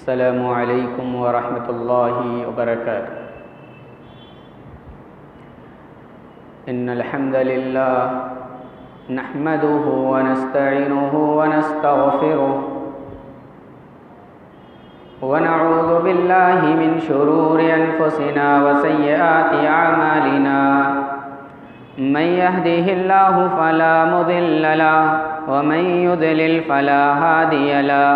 السلام علیکم ورحمۃ اللہ وبرکاتہ۔ ان الحمد للہ نحمده ونستعینه ونستغفره ونعوذ باللہ من شرور انفسنا وسیئات اعمالنا من يهده الله فلا مضل له ومن يضلل فلا هادي له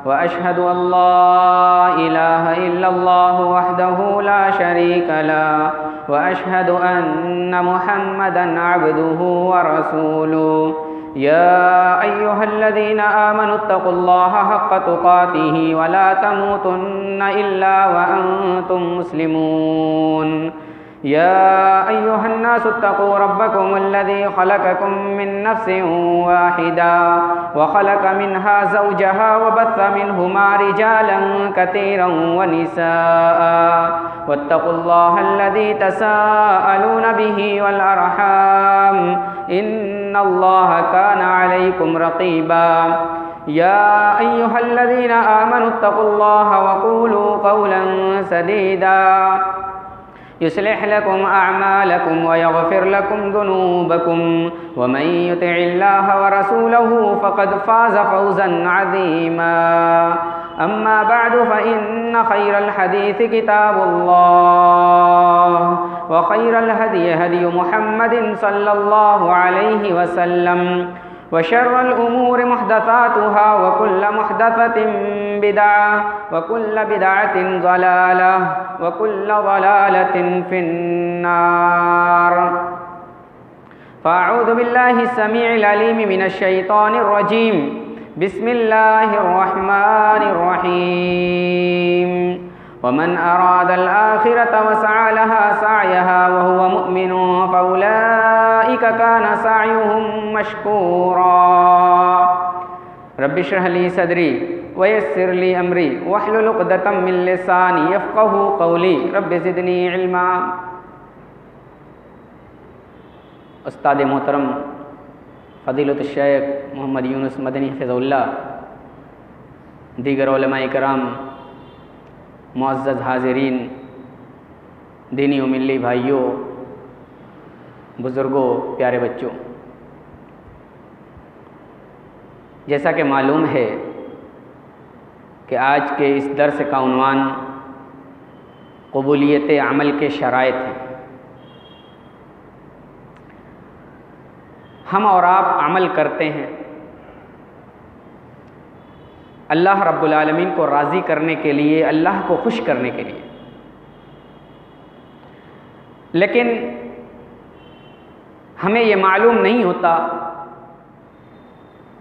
وأشهد أن لا إله إلا الله وحده لا شريك له وأشهد أن محمدًا عبده ورسوله يا أيها الذين آمنوا اتقوا الله حق تقاته ولا تموتن إلا وأنتم مسلمون يا أيها الناس اتقوا ربكم الذي خلقكم من نفس واحدة وخلق منها زوجها وبث منهما رجالا كثيرا ونساء واتقوا الله الذي تساءلون به والأرحام إن الله كان عليكم رقيبا يا أيها الذين آمنوا اتقوا الله وقولوا قولا سديدا يصلح لكم أعمالكم ويغفر لكم ذنوبكم ومن يطع الله ورسوله فقد فاز فوزا عظيما أما بعد فإن خير الحديث كتاب الله وخير الهدي هدي محمد صلى الله عليه وسلم وشر الأمور محدثاتها وكل محدثة بدعة وكل بدعة ضلالة وكل ضلالة في النار فأعوذ بالله السميع العليم من الشيطان الرجيم بسم الله الرحمن الرحيم ومن أراد الآخرة وسعى لها سعيها وهو مؤمن فأولئك كان سعيهم مشكورا رب اشرح لي صدري ويسر لي أمري واحلل عقدة من لساني يفقهوا قولي رب زدني علما۔ استاد محترم فضیلت الشیخ محمد یونس مدنی حفظہ اللہ، دیگر علماء کرام، معزز حاضرین، دینی و ملی بھائیوں، بزرگوں، پیارے بچوں، جیسا کہ معلوم ہے کہ آج کے اس درس کا عنوان قبولیت عمل کے شرائط ہیں۔ ہم اور آپ عمل کرتے ہیں اللہ رب العالمین کو راضی کرنے کے لیے، اللہ کو خوش کرنے کے لیے، لیکن ہمیں یہ معلوم نہیں ہوتا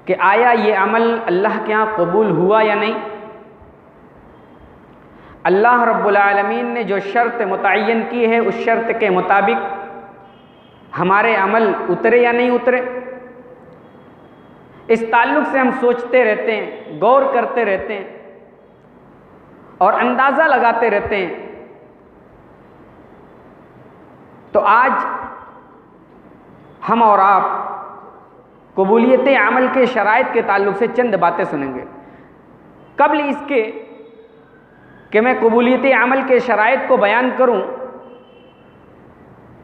کہ آیا یہ عمل اللہ کے ہاں قبول ہوا یا نہیں۔ اللہ رب العالمین نے جو شرط متعین کی ہے اس شرط کے مطابق ہمارے عمل اترے یا نہیں اترے، اس تعلق سے ہم سوچتے رہتے ہیں، غور کرتے رہتے ہیں اور اندازہ لگاتے رہتے ہیں۔ تو آج ہم اور آپ قبولیت عمل کے شرائط کے تعلق سے چند باتیں سنیں گے۔ قبل اس کے کہ میں قبولیت عمل کے شرائط کو بیان کروں،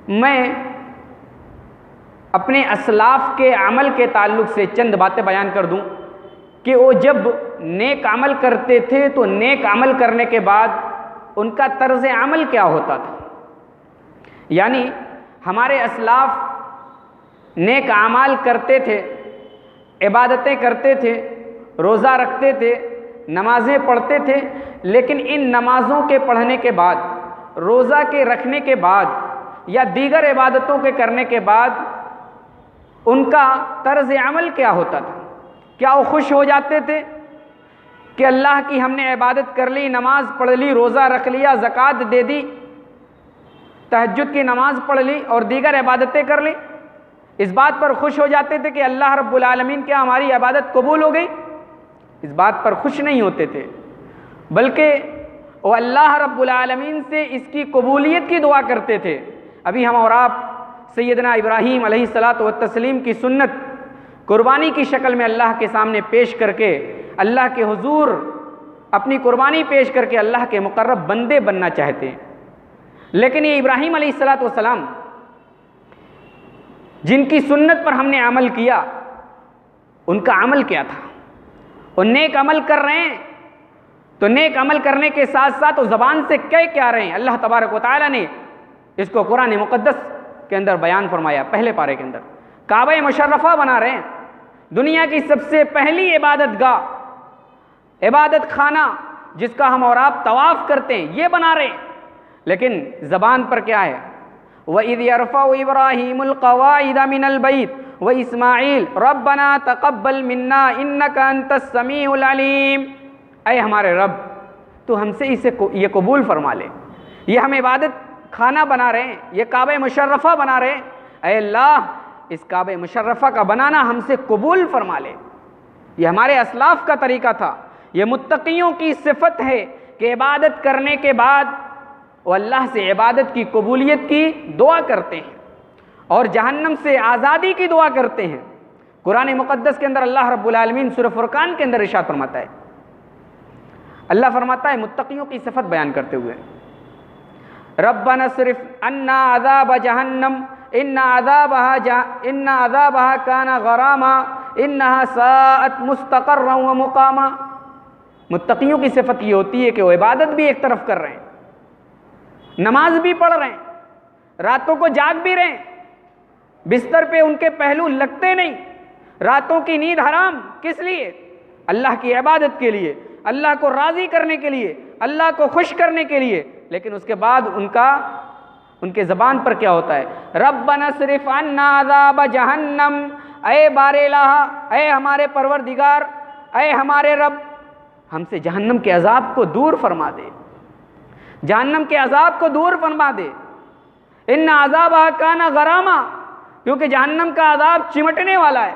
میں اپنے اسلاف کے عمل کے تعلق سے چند باتیں بیان کر دوں کہ وہ جب نیک عمل کرتے تھے تو نیک عمل کرنے کے بعد ان کا طرز عمل کیا ہوتا تھا۔ یعنی ہمارے اسلاف نیک اعمال کرتے تھے، عبادتیں کرتے تھے، روزہ رکھتے تھے، نمازیں پڑھتے تھے، لیکن ان نمازوں کے پڑھنے کے بعد، روزہ کے رکھنے کے بعد یا دیگر عبادتوں کے کرنے کے بعد ان کا طرز عمل کیا ہوتا تھا؟ کیا وہ خوش ہو جاتے تھے کہ اللہ کی ہم نے عبادت کر لی، نماز پڑھ لی، روزہ رکھ لیا، زکوٰۃ دے دی، تہجد کی نماز پڑھ لی اور دیگر عبادتیں کر لی؟ اس بات پر خوش ہو جاتے تھے کہ اللہ رب العالمین کیا ہماری عبادت قبول ہو گئی؟ اس بات پر خوش نہیں ہوتے تھے، بلکہ وہ اللہ رب العالمین سے اس کی قبولیت کی دعا کرتے تھے۔ ابھی ہم اور آپ سیدنا ابراہیم علیہ الصلاۃ والتسلیم کی سنت قربانی کی شکل میں اللہ کے سامنے پیش کر کے اللہ کے حضور اپنی قربانی پیش کر کے اللہ کے مقرب بندے بننا چاہتے ہیں، لیکن یہ ابراہیم علیہ السلام جن کی سنت پر ہم نے عمل کیا، ان کا عمل کیا تھا؟ وہ نیک عمل کر رہے ہیں، تو نیک عمل کرنے کے ساتھ ساتھ وہ زبان سے کہہ کیا رہے ہیں؟ اللہ تبارک و تعالیٰ نے اس کو قرآن مقدس کے اندر بیان فرمایا، پہلے پارے کے اندر کعبہ مشرفہ بنا رہے ہیں، دنیا کی سب سے پہلی عبادت گاہ، عبادت خانہ جس کا ہم اور آپ طواف کرتے ہیں، یہ بنا رہے ہیں، لیکن زبان پر کیا ہے؟ وَإِذْ يَرْفَعُ إِبْرَاهِيمُ الْقَوَاعِدَ مِنَ الْبَيْتِ وَإِسْمَاعِيلُ رَبَّنَا تَقَبَّلْ مِنَّا إِنَّكَ أَنْتَ السَّمِيعُ الْعَلِيمُ، اے ہمارے رب تو ہم سے یہ قبول فرما لے، یہ ہم عبادت خانہ بنا رہے ہیں، یہ کعبہ مشرفہ بنا رہے ہیں، اے اللہ اس کعبہ مشرفہ کا بنانا ہم سے قبول فرما لے۔ یہ ہمارے اسلاف کا طریقہ تھا، یہ متقیوں کی صفت ہے کہ عبادت کرنے کے بعد وہ اللہ سے عبادت کی قبولیت کی دعا کرتے ہیں اور جہنم سے آزادی کی دعا کرتے ہیں۔ قرآن مقدس کے اندر اللہ رب العالمین سورہ فرقان کے اندر ارشاد فرماتا ہے، اللہ فرماتا ہے متقیوں کی صفت بیان کرتے ہوئے، ربنا اصرف عنا عذاب جہنم ان عذابها کان غراما انها ساءت مستقرا ومقاما۔ متقیوں کی صفت یہ ہوتی ہے کہ وہ عبادت بھی ایک طرف کر رہے ہیں، نماز بھی پڑھ رہے ہیں، راتوں کو جاگ بھی رہے ہیں، بستر پہ ان کے پہلو لگتے نہیں، راتوں کی نیند حرام، کس لیے؟ اللہ کی عبادت کے لیے، اللہ کو راضی کرنے کے لیے، اللہ کو خوش کرنے کے لیے، لیکن اس کے بعد ان کے زبان پر کیا ہوتا ہے؟ ربنا اصرف عنا عذاب جہنم، اے بار الہ، اے ہمارے پروردگار، اے ہمارے رب ہم سے جہنم کے عذاب کو دور فرما دے، جہنم کے عذاب کو دور فرما دے، ان عذابها کان غراما، کیونکہ جہنم کا عذاب چمٹنے والا ہے،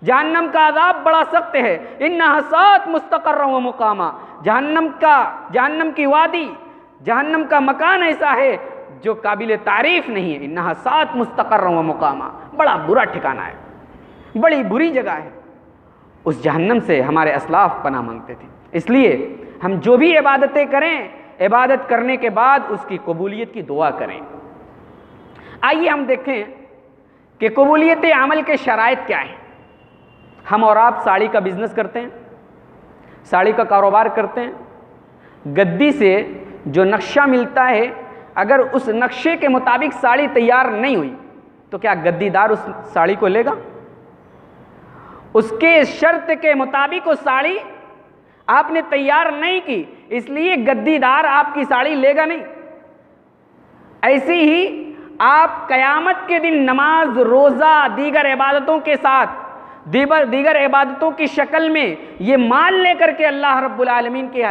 جہنم کا عذاب بڑا سخت ہے، انہا ساءت مستقرا ومقاما، جہنم کی وادی، جہنم کا مکان ایسا ہے جو قابل تعریف نہیں ہے، انہا ساءت مستقرا ومقاما، بڑا برا ٹھکانہ ہے، بڑی بری جگہ ہے۔ اس جہنم سے ہمارے اسلاف پناہ مانگتے تھے، اس لیے ہم جو بھی عبادتیں کریں، عبادت کرنے کے بعد اس کی قبولیت کی دعا کریں۔ آئیے ہم دیکھیں کہ قبولیت عمل کے شرائط کیا ہیں۔ ہم اور آپ ساڑی کا بزنس کرتے ہیں، ساڑی کا کاروبار کرتے ہیں، گدی سے جو نقشہ ملتا ہے اگر اس نقشے کے مطابق ساڑی تیار نہیں ہوئی تو کیا گدی دار اس ساڑی کو لے گا؟ اس کے شرط کے مطابق وہ ساڑی آپ نے تیار نہیں کی، اس لیے گدی دار آپ کی ساڑی لے گا نہیں۔ ایسے ہی آپ قیامت کے دن نماز، روزہ، دیگر عبادتوں کے ساتھ دیگر عبادتوں کی شکل میں یہ مال لے کر کے اللہ رب العالمین کے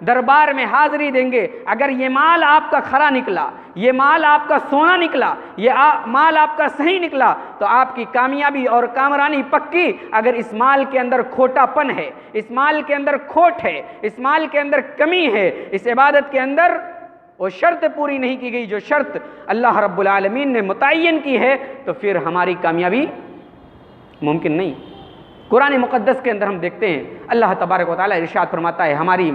دربار میں حاضری دیں گے۔ اگر یہ مال آپ کا کھرا نکلا، یہ مال آپ کا سونا نکلا، یہ مال آپ کا صحیح نکلا تو آپ کی کامیابی اور کامرانی پکی۔ اگر اس مال کے اندر کھوٹا پن ہے، اس مال کے اندر کھوٹ ہے، اس مال کے اندر کمی ہے، اس عبادت کے اندر وہ شرط پوری نہیں کی گئی جو شرط اللہ رب العالمین نے متعین کی ہے، تو پھر ہماری کامیابی ممکن نہیں۔ قرآن مقدس کے اندر ہم دیکھتے ہیں اللہ تبارک و تعالیٰ ارشاد فرماتا ہے ہماری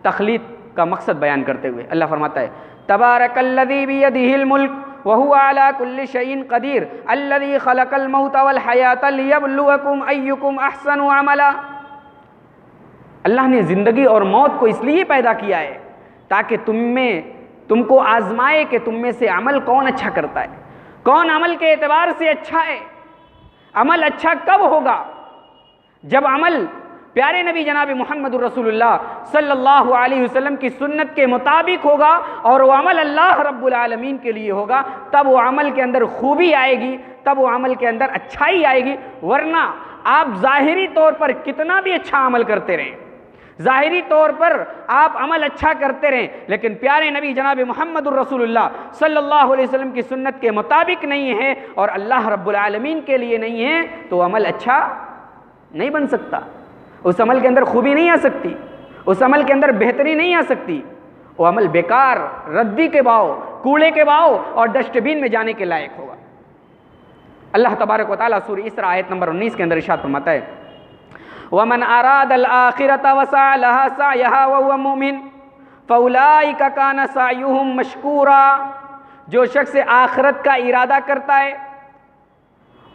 تخلیق کا مقصد بیان کرتے ہوئے، اللہ فرماتا ہے تبارک الذی بیدہ الملک وہو علی کل شیء قدیر الذی خلق الموت والحیاۃ لیبلوکم ایکم احسن عملا۔ اللہ نے زندگی اور موت کو اس لیے پیدا کیا ہے تاکہ تم کو آزمائے کہ تم میں سے عمل کون اچھا کرتا ہے، کون عمل کے اعتبار سے اچھا ہے۔ عمل اچھا کب ہوگا؟ جب عمل پیارے نبی جناب محمد الرسول اللہ صلی اللہ علیہ وسلم کی سنت کے مطابق ہوگا اور وہ عمل اللہ رب العالمین کے لیے ہوگا، تب وہ عمل کے اندر خوبی آئے گی، تب وہ عمل کے اندر اچھائی آئے گی۔ ورنہ آپ ظاہری طور پر کتنا بھی اچھا عمل کرتے رہیں، ظاہری طور پر آپ عمل اچھا کرتے رہیں، لیکن پیارے نبی جناب محمد الرسول اللہ صلی اللہ علیہ وسلم کی سنت کے مطابق نہیں ہے اور اللہ رب العالمین کے لیے نہیں ہے تو عمل اچھا نہیں بن سکتا، اس عمل کے اندر خوبی نہیں آ سکتی، اس عمل کے اندر بہتری نہیں آ سکتی، وہ عمل بیکار، ردی کے باؤ، کوڑے کے باؤ اور ڈسٹ بین میں جانے کے لائق ہوگا۔ اللہ تبارک و تعالیٰ سورہ اسراء آیت نمبر 19 کے اندر ارشاد فرماتا ہے ومن اراد الآخرۃ وسعى لها سعيها وهو مؤمن فاولئك كان سعيهم مشکورا، جو شخص آخرت کا ارادہ کرتا ہے،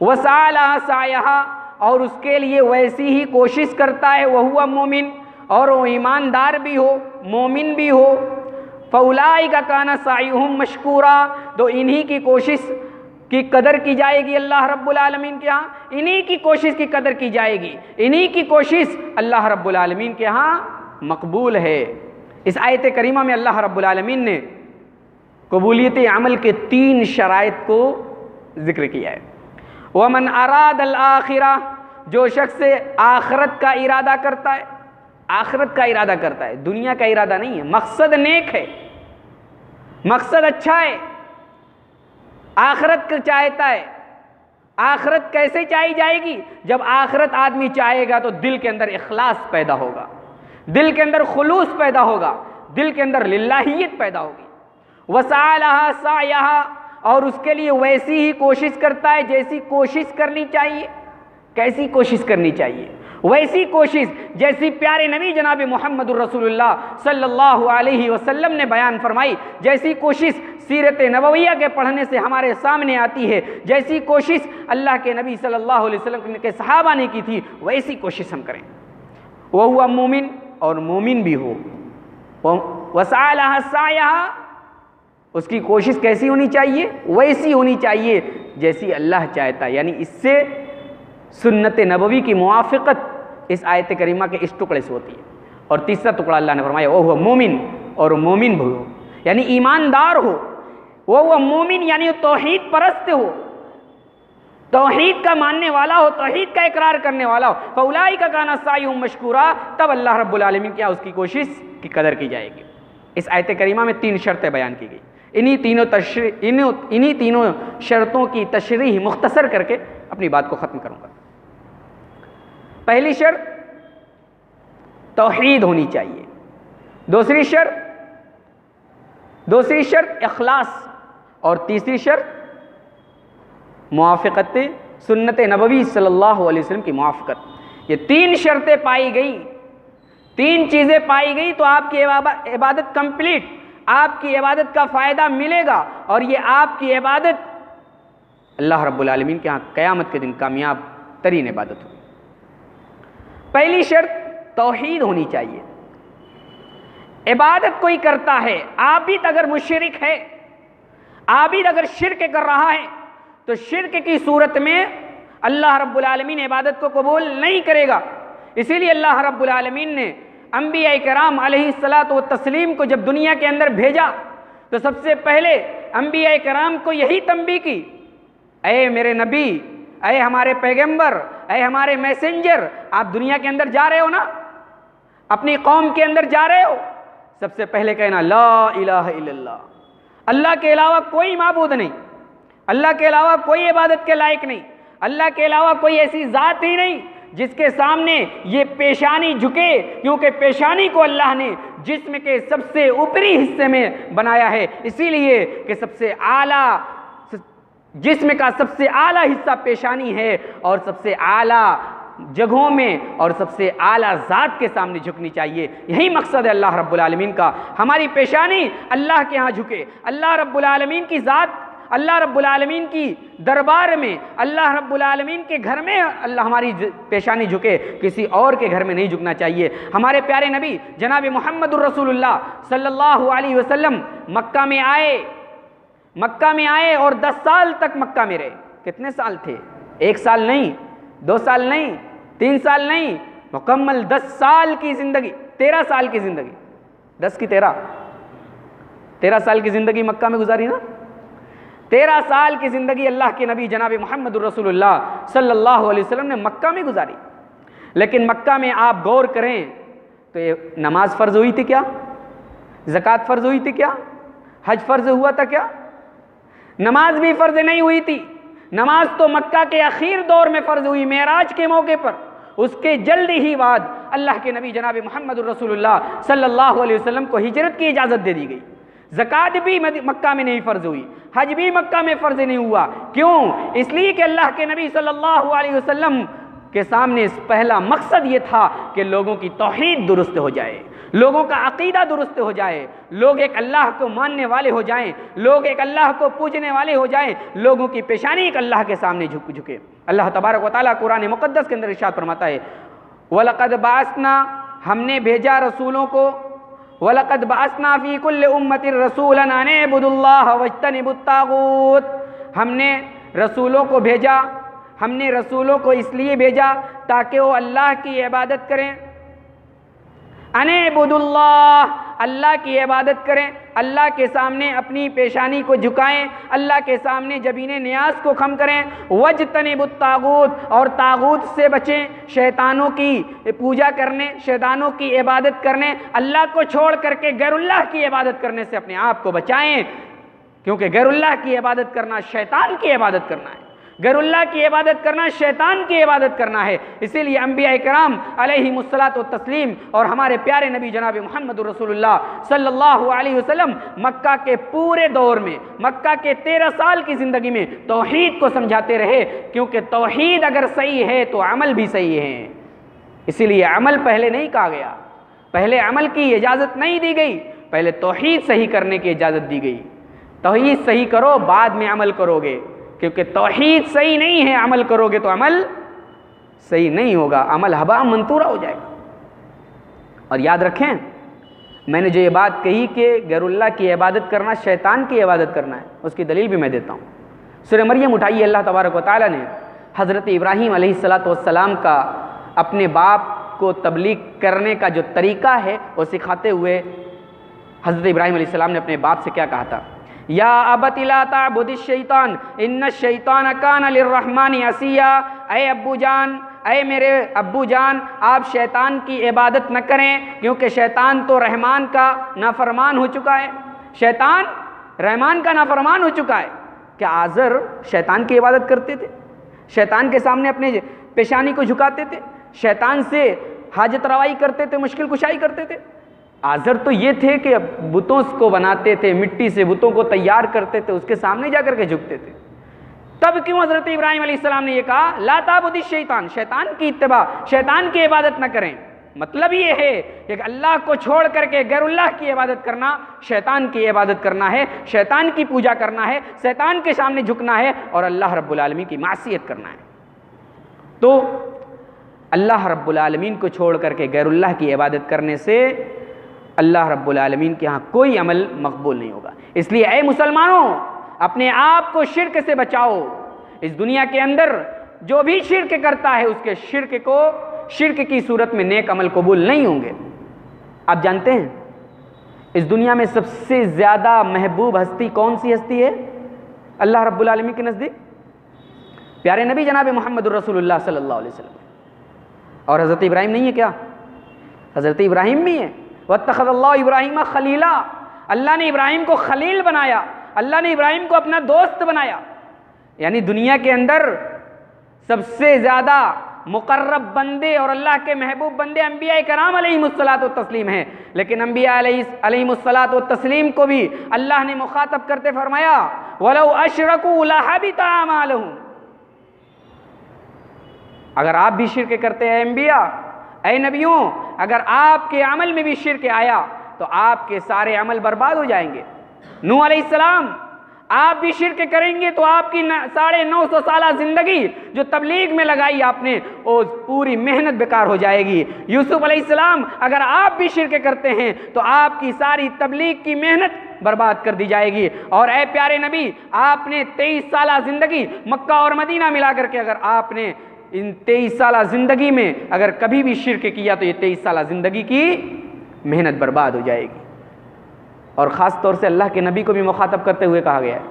وسعى لها سعيها، اور اس کے لیے ویسی ہی کوشش کرتا ہے، وهو مؤمن، اور وہ ایماندار بھی ہو، مومن بھی ہو، فاولئک کان سعیہم مشکورا، تو انہی کی کوشش کی قدر کی جائے گی اللہ رب العالمین کے ہاں، انہی کی کوشش کی قدر کی جائے گی، انہی کی کوشش اللہ رب العالمین کے ہاں مقبول ہے۔ اس آیت کریمہ میں اللہ رب العالمین نے قبولیت عمل کے 3 شرائط کو ذکر کیا ہے۔ ومن اراد الآخرہ، جو شخص آخرت کا ارادہ کرتا ہے، آخرت کا ارادہ کرتا ہے، دنیا کا ارادہ نہیں ہے، مقصد نیک ہے، مقصد اچھا ہے، آخرت چاہتا ہے۔ آخرت کیسے چاہی جائے گی؟ جب آخرت آدمی چاہے گا تو دل کے اندر اخلاص پیدا ہوگا، دل کے اندر خلوص پیدا ہوگا، دل کے اندر للہیت پیدا ہوگی۔ وسعى لها سعيها، اور اس کے لیے ویسی ہی کوشش کرتا ہے جیسی کوشش کرنی چاہیے۔ کیسی کوشش کرنی چاہیے؟ ویسی کوشش جیسی پیارے نبی جناب محمد الرسول اللہ صلی اللہ علیہ وسلم نے بیان فرمائی، جیسی کوشش سیرت نبویہ کے پڑھنے سے ہمارے سامنے آتی ہے، جیسی کوشش اللہ کے نبی صلی اللہ علیہ وسلم کے صحابہ نے کی تھی، ویسی کوشش ہم کریں۔ وہو مومن، اور مومن بھی ہو۔ وسعى لها سعيها، اس کی کوشش کیسی ہونی چاہیے؟ ویسی ہونی چاہیے جیسی اللہ چاہتا ہے، یعنی اس سے سنت نبوی کی موافقت اس آیت کریمہ کے اس ٹکڑے سے ہوتی ہے۔ اور تیسرا ٹکڑا اللہ نے فرمایا وہ مومن، اور مومن بھی ہو، یعنی ایماندار ہو، وہ مومن یعنی توحید پرست ہو، توحید کا ماننے والا ہو، توحید کا اقرار کرنے والا ہو۔ فاولئک کان سعیہم مشکورا، تب اللہ رب العالمین کیا اس کی کوشش کی قدر کی جائے گی۔ اس آیت کریمہ میں 3 شرطیں بیان کی گئی، انہی تینوں شرطوں کی تشریح مختصر کر کے اپنی بات کو ختم کروں گا۔ پہلی شرط توحید ہونی چاہیے، دوسری شرط اخلاص، اور تیسری شرط موافقت سنت نبوی صلی اللہ علیہ وسلم کی موافقت۔ یہ 3 شرطیں پائی گئی، 3 چیزیں پائی گئی تو آپ کی عبادت کمپلیٹ، آپ کی عبادت کا فائدہ ملے گا، اور یہ آپ کی عبادت اللہ رب العالمین کے ہاں قیامت کے دن کامیاب ترین عبادت ہوگی۔ پہلی شرط توحید ہونی چاہیے۔ عبادت کوئی کرتا ہے، عابد اگر مشرک ہے، عابد اگر شرک کر رہا ہے، تو شرک کی صورت میں اللہ رب العالمین عبادت کو قبول نہیں کرے گا۔ اسی لیے اللہ رب العالمین نے انبیاء کرام علیہ الصلاۃ والتسلیم کو جب دنیا کے اندر بھیجا تو سب سے پہلے انبیاء کرام کو یہی تنبیہ کی، اے میرے نبی، اے ہمارے پیغمبر، اے ہمارے میسنجر، آپ دنیا کے اندر جا رہے ہو نا، اپنی قوم کے اندر جا رہے ہو، سب سے پہلے کہنا لا الہ الا اللہ، اللہ کے علاوہ کوئی معبود نہیں، اللہ کے علاوہ کوئی عبادت کے لائق نہیں، اللہ کے علاوہ کوئی ایسی ذات ہی نہیں جس کے سامنے یہ پیشانی جھکے، کیونکہ پیشانی کو اللہ نے جسم کے سب سے اوپری حصے میں بنایا ہے، اسی لیے کہ سب سے اعلیٰ جسم کا سب سے اعلیٰ حصہ پیشانی ہے، اور سب سے اعلیٰ جگہوں میں اور سب سے اعلیٰ ذات کے سامنے جھکنی چاہیے۔ یہی مقصد ہے اللہ رب العالمین کا، ہماری پیشانی اللہ کے ہاں جھکے، اللہ رب العالمین کی ذات، اللہ رب العالمین کی دربار میں، اللہ رب العالمین کے گھر میں اللہ ہماری پیشانی جھکے، کسی اور کے گھر میں نہیں جھکنا چاہیے۔ ہمارے پیارے نبی جناب محمد الرسول اللہ صلی اللہ علیہ وسلم مکہ میں آئے اور 10 سال تک مکہ میں رہے۔ کتنے سال تھے؟ 1 سال نہیں، 2 سال نہیں، 3 سال نہیں، مکمل 10 سال کی زندگی، 13 سال کی زندگی، 10 کی 13 سال کی زندگی مکہ میں گزاری نا۔ 13 سال کی زندگی اللہ کے نبی جناب محمد الرسول اللہ صلی اللہ علیہ وسلم نے مکہ میں گزاری، لیکن مکہ میں آپ غور کریں تو یہ نماز فرض ہوئی تھی کیا؟ زکوٰۃ فرض ہوئی تھی کیا؟ حج فرض ہوا تھا کیا؟ نماز بھی فرض نہیں ہوئی تھی۔ نماز تو مکہ کے اخیر دور میں فرض ہوئی، معراج کے موقع پر، اس کے جلد ہی بعد اللہ کے نبی جناب محمد الرسول اللہ صلی اللہ علیہ وسلم کو ہجرت کی اجازت دے دی گئی۔ زکوٰۃ بھی مکہ میں نہیں فرض ہوئی، حج بھی مکہ میں فرض نہیں ہوا۔ کیوں؟ اس لیے کہ اللہ کے نبی صلی اللہ علیہ وسلم کے سامنے اس پہلا مقصد یہ تھا کہ لوگوں کی توحید درست ہو جائے، لوگوں کا عقیدہ درست ہو جائے، لوگ ایک اللہ کو ماننے والے ہو جائیں، لوگ ایک اللہ کو پوجنے والے ہو جائیں، لوگوں کی پیشانی ایک اللہ کے سامنے جھکے۔ اللہ تبارک و تعالیٰ قرآن مقدس کے اندر ارشاد فرماتا ہے وَلَقَدْ بَعَثْنَا، ہم نے بھیجا رسولوں کو، وَلَقَدْ بَعَثْنَا فِي كُلِّ أُمَّةٍ رَسُولًا أَنِ اعْبُدُوا اللَّهَ وَاجْتَنِبُوا الطَّاغُوتَ، ہم نے رسولوں کو بھیجا، ہم نے رسولوں کو اس لیے بھیجا تاکہ وہ اللہ کی عبادت کریں، اَنِ اعْبُدُوا اللَّهَ، اللہ کی عبادت کریں، اللہ کے سامنے اپنی پیشانی کو جھکائیں، اللہ کے سامنے جبین نیاز کو خم کریں، وَاجْتَنِبُوا الطَّاغُوتَ، اور طاغوت سے بچیں، شیطانوں کی پوجا کرنے، شیطانوں کی عبادت کرنے، اللہ کو چھوڑ کر کے غیر اللہ کی عبادت کرنے سے اپنے آپ کو بچائیں، کیونکہ غیر اللہ کی عبادت کرنا شیطان کی عبادت کرنا ہے، غیر اللہ کی عبادت کرنا شیطان کی عبادت کرنا ہے۔ اسی لیے انبیاء کرام علیہم الصلاۃ والتسلیم اور ہمارے پیارے نبی جناب محمد رسول اللہ صلی اللہ علیہ وسلم مکہ کے پورے دور میں، مکہ کے 13 سال کی زندگی میں توحید کو سمجھاتے رہے، کیونکہ توحید اگر صحیح ہے تو عمل بھی صحیح ہے۔ اسی لیے عمل پہلے نہیں کہا گیا، پہلے عمل کی اجازت نہیں دی گئی، پہلے توحید صحیح کرنے کی اجازت دی گئی۔ توحید صحیح کرو، بعد میں عمل کرو گے، کیونکہ توحید صحیح نہیں ہے، عمل کرو گے تو عمل صحیح نہیں ہوگا، عمل ہباء منثورا ہو جائے گا۔ اور یاد رکھیں، میں نے جو یہ بات کہی کہ غیر اللہ کی عبادت کرنا شیطان کی عبادت کرنا ہے، اس کی دلیل بھی میں دیتا ہوں۔ سورہ مریم اٹھائیے، اللہ تبارک و تعالیٰ نے حضرت ابراہیم علیہ السلام کا اپنے باپ کو تبلیغ کرنے کا جو طریقہ ہے وہ سکھاتے ہوئے حضرت ابراہیم علیہ السلام نے اپنے باپ سے کیا کہا تھا؟ یا ابت لا تعبد الشیطان ان الشیطان کان للرحمن عصیا، اے ابو جان، اے میرے ابو جان، آپ شیطان کی عبادت نہ کریں، کیونکہ شیطان تو رحمان کا نافرمان ہو چکا ہے، شیطان رحمان کا نافرمان ہو چکا ہے۔ کیا آزر شیطان کی عبادت کرتے تھے؟ شیطان کے سامنے اپنے پیشانی کو جھکاتے تھے، شیطان سے حاجت روائی کرتے تھے، مشکل کشائی کرتے تھے؟ آزر تو یہ تھے کہ بتوں کو بناتے تھے، مٹی سے بتوں کو تیار کرتے تھے، اس کے سامنے جا کر کے جھکتے تھے۔ تب کیوں حضرت ابراہیم علیہ السلام نے یہ کہا لا تعبد الشیطان، شیطان کی اتباع، شیطان کی عبادت نہ کریں؟ مطلب یہ ہے کہ اللہ کو چھوڑ کر کے غیر اللہ کی عبادت کرنا شیطان کی عبادت کرنا ہے، شیطان کی پوجا کرنا ہے، شیطان کے سامنے جھکنا ہے اور اللہ رب العالمین کی معصیت کرنا ہے۔ تو اللہ رب العالمین کو چھوڑ کر کے غیر اللہ کی عبادت کرنے سے اللہ رب العالمین کے ہاں کوئی عمل مقبول نہیں ہوگا۔ اس لیے اے مسلمانوں، اپنے آپ کو شرک سے بچاؤ۔ اس دنیا کے اندر جو بھی شرک کرتا ہے، اس کے شرک کی صورت میں نیک عمل قبول نہیں ہوں گے۔ آپ جانتے ہیں اس دنیا میں سب سے زیادہ محبوب ہستی کون سی ہستی ہے اللہ رب العالمین کے نزدیک؟ پیارے نبی جناب محمد الرسول اللہ صلی اللہ علیہ وسلم۔ اور حضرت ابراہیم نہیں ہے کیا؟ حضرت ابراہیم بھی ہے۔ واتخذ اللہ ابراہیم خلیلا، اللہ نے ابراہیم کو خلیل بنایا، اللہ نے ابراہیم کو اپنا دوست بنایا۔ یعنی دنیا کے اندر سب سے زیادہ مقرب بندے اور اللہ کے محبوب بندے انبیاء کرام علیہم الصلاۃ والتسلیم ہیں، لیکن انبیاء علیہم الصلاۃ والتسلیم کو بھی اللہ نے مخاطب کرتے فرمایا وَلَوْ أَشْرَكُوا لَحَبِطَ أَعْمَالُهُمْ، اگر آپ بھی شرک کرتے ہیں انبیاء، اے نبیوں، اگر آپ کے عمل میں بھی شرک آیا تو آپ کے سارے عمل برباد ہو جائیں گے۔ نوح علیہ السلام، آپ بھی شرک کریں گے تو آپ کی 950 سالہ زندگی جو تبلیغ میں لگائی آپ نے، وہ پوری محنت بیکار ہو جائے گی۔ یوسف علیہ السلام، اگر آپ بھی شرک کرتے ہیں تو آپ کی ساری تبلیغ کی محنت برباد کر دی جائے گی۔ اور اے پیارے نبی، آپ نے 23 سالہ زندگی مکہ اور مدینہ ملا کر کے اگر آپ نے ان 23 سالہ زندگی میں اگر کبھی بھی شرک کیا تو یہ 23 سالہ زندگی کی محنت برباد ہو جائے گی۔ اور خاص طور سے اللہ کے نبی کو بھی مخاطب کرتے ہوئے کہا گیا ہے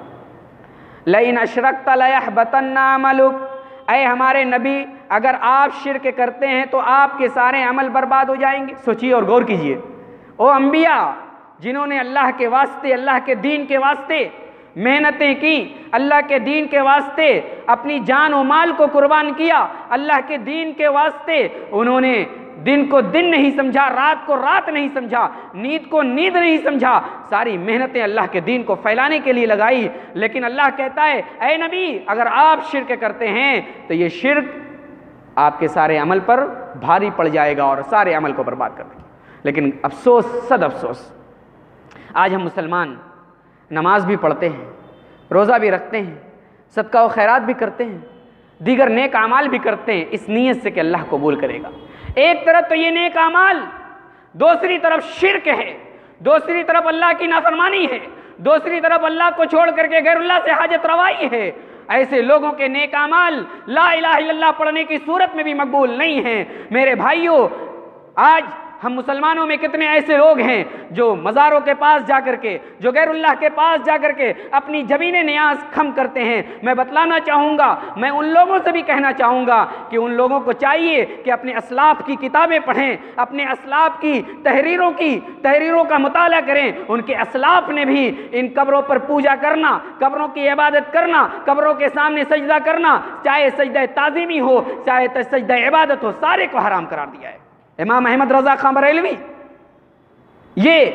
لَإِنْ أَشْرَكْتَ لَيَحْبَطَنَّ عَمَلُكَ، اے ہمارے نبی، اگر آپ شرک کرتے ہیں تو آپ کے سارے عمل برباد ہو جائیں گے۔ سوچیے اور غور کیجئے، وہ انبیاء جنہوں نے اللہ کے واسطے، اللہ کے دین کے واسطے محنتیں کی، اللہ کے دین کے واسطے اپنی جان و مال کو قربان کیا، اللہ کے دین کے واسطے انہوں نے دن کو دن نہیں سمجھا، رات کو رات نہیں سمجھا، نیند کو نیند نہیں سمجھا، ساری محنتیں اللہ کے دین کو پھیلانے کے لیے لگائی۔ لیکن اللہ کہتا ہے اے نبی، اگر آپ شرک کرتے ہیں تو یہ شرک آپ کے سارے عمل پر بھاری پڑ جائے گا اور سارے عمل کو برباد کر دے گا۔ لیکن افسوس، صد افسوس، آج ہم مسلمان نماز بھی پڑھتے ہیں، روزہ بھی رکھتے ہیں، صدقہ و خیرات بھی کرتے ہیں، دیگر نیک اعمال بھی کرتے ہیں اس نیت سے کہ اللہ قبول کرے گا۔ ایک طرف تو یہ نیک اعمال، دوسری طرف شرک ہے، دوسری طرف اللہ کی نافرمانی ہے، دوسری طرف اللہ کو چھوڑ کر کے غیر اللہ سے حاجت روائی ہے۔ ایسے لوگوں کے نیک اعمال لا الہ الا اللہ پڑھنے کی صورت میں بھی مقبول نہیں ہیں۔ میرے بھائیوں، آج ہم مسلمانوں میں کتنے ایسے لوگ ہیں جو مزاروں کے پاس جا کر کے، جو غیر اللہ کے پاس جا کر کے اپنی جبین نیاز کھم کرتے ہیں۔ میں بتلانا چاہوں گا، میں ان لوگوں سے بھی کہنا چاہوں گا کہ ان لوگوں کو چاہیے کہ اپنے اسلاف کی کتابیں پڑھیں، اپنے اسلاف کی تحریروں کا مطالعہ کریں۔ ان کے اسلاف نے بھی ان قبروں پر پوجا کرنا، قبروں کی عبادت کرنا، قبروں کے سامنے سجدہ کرنا، چاہے سجدہ تعظیمی ہو چاہے سجدہ عبادت ہو، سارے کو حرام قرار دیا ہے۔ امام احمد رضا خان بریلوی یہ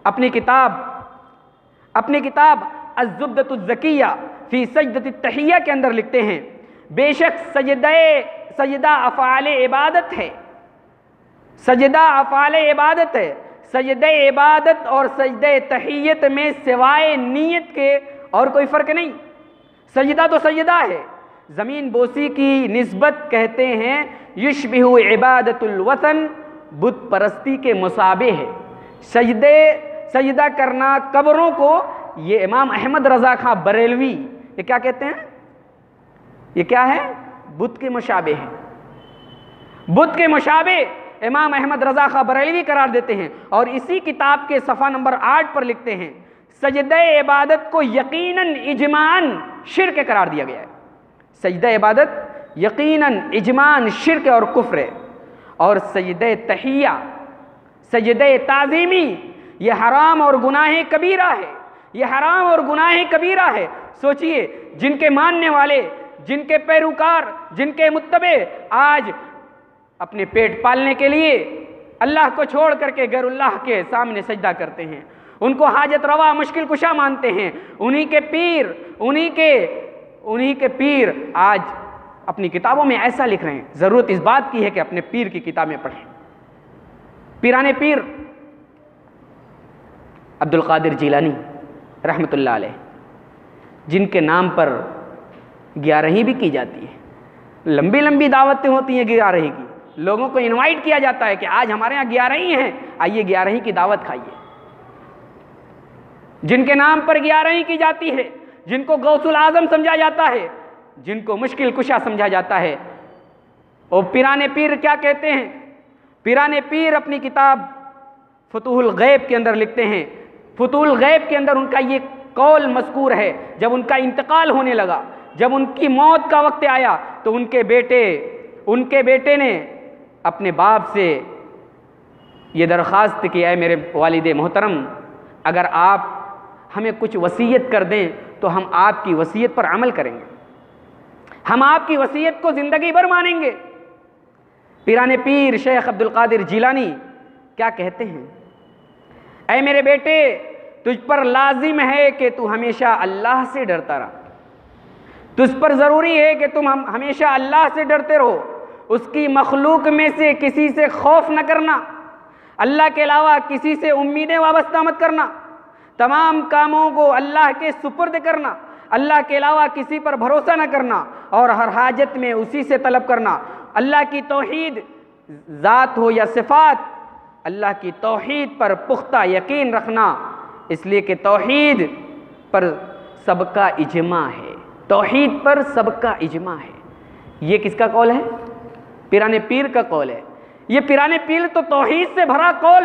اپنی کتاب الزبدۃ الزکیہ فی سجدۃ التحیہ کے اندر لکھتے ہیں، بے شک سجدہ افعال عبادت ہے، سجدہ افعال عبادت ہے، سجدہ عبادت اور سجدہ تحیت میں سوائے نیت کے اور کوئی فرق نہیں۔ سجدہ تو سجدہ ہے، زمین بوسی کی نسبت کہتے ہیں یشبہ عبادت الوطن، بت پرستی کے مشابہ ہے۔ سجدہ کرنا قبروں کو، یہ امام احمد رضا خان بریلوی یہ کیا کہتے ہیں؟ یہ کیا ہے؟ بت کے مشابہ ہے، بت کے مشابہ امام احمد رضا خان بریلوی قرار دیتے ہیں۔ اور اسی کتاب کے صفحہ نمبر 8 پر لکھتے ہیں سجدہ عبادت کو یقیناً اجماعاً شرک قرار دیا گیا ہے۔ سجدہ عبادت یقیناً اجماعاً شرک اور کفر ہے، اور سجدہ تحیہ، سجدہ تعظیمی یہ حرام اور گناہ کبیرہ ہے، یہ حرام اور گناہ کبیرہ ہے۔ سوچئے، جن کے ماننے والے، جن کے پیروکار، جن کے متبع آج اپنے پیٹ پالنے کے لیے اللہ کو چھوڑ کر کے غیر اللہ کے سامنے سجدہ کرتے ہیں، ان کو حاجت روا مشکل کشا مانتے ہیں، انہی کے پیر آج اپنی کتابوں میں ایسا لکھ رہے ہیں۔ ضرورت اس بات کی ہے کہ اپنے پیر کی کتابیں پڑھیں۔ پیران پیر عبد القادر جیلانی رحمۃ اللہ علیہ، جن کے نام پر گیارہی بھی کی جاتی ہے، لمبی لمبی دعوتیں ہوتی ہیں گیارہی کی، لوگوں کو انوائٹ کیا جاتا ہے کہ آج ہمارے ہاں گیارہی ہیں، آئیے گیارہی کی دعوت کھائیے۔ جن کے نام پر گیارہی کی جاتی ہے، جن کو غوث العظم سمجھا جاتا ہے، جن کو مشکل کشا سمجھا جاتا ہے، اور پیران پیر کیا کہتے ہیں؟ پیران پیر اپنی کتاب فتوح الغیب کے اندر لکھتے ہیں، فتوح الغیب کے اندر ان کا یہ قول مذکور ہے، جب ان کا انتقال ہونے لگا، جب ان کی موت کا وقت آیا تو ان کے بیٹے نے اپنے باپ سے یہ درخواست کی، اے میرے والد محترم، اگر آپ ہمیں کچھ وصیت کر دیں تو ہم آپ کی وصیت پر عمل کریں گے، ہم آپ کی وصیت کو زندگی بھر مانیں گے۔ پیران پیر شیخ عبد القادر جیلانی کیا کہتے ہیں؟ اے میرے بیٹے، تجھ پر لازم ہے کہ تو ہمیشہ اللہ سے ڈرتا رہا، تجھ پر ضروری ہے کہ تم ہمیشہ اللہ سے ڈرتے رہو، اس کی مخلوق میں سے کسی سے خوف نہ کرنا، اللہ کے علاوہ کسی سے امیدیں وابستہ مت کرنا، تمام کاموں کو اللہ کے سپرد کرنا، اللہ کے علاوہ کسی پر بھروسہ نہ کرنا، اور ہر حاجت میں اسی سے طلب کرنا۔ اللہ کی توحید، ذات ہو یا صفات، اللہ کی توحید پر پختہ یقین رکھنا، اس لیے کہ توحید پر سب کا اجماع ہے، توحید پر سب کا اجماع ہے۔ یہ کس کا قول ہے؟ پیران پیر کا قول ہے۔ یہ پیران پیر تو توحید سے بھرا قول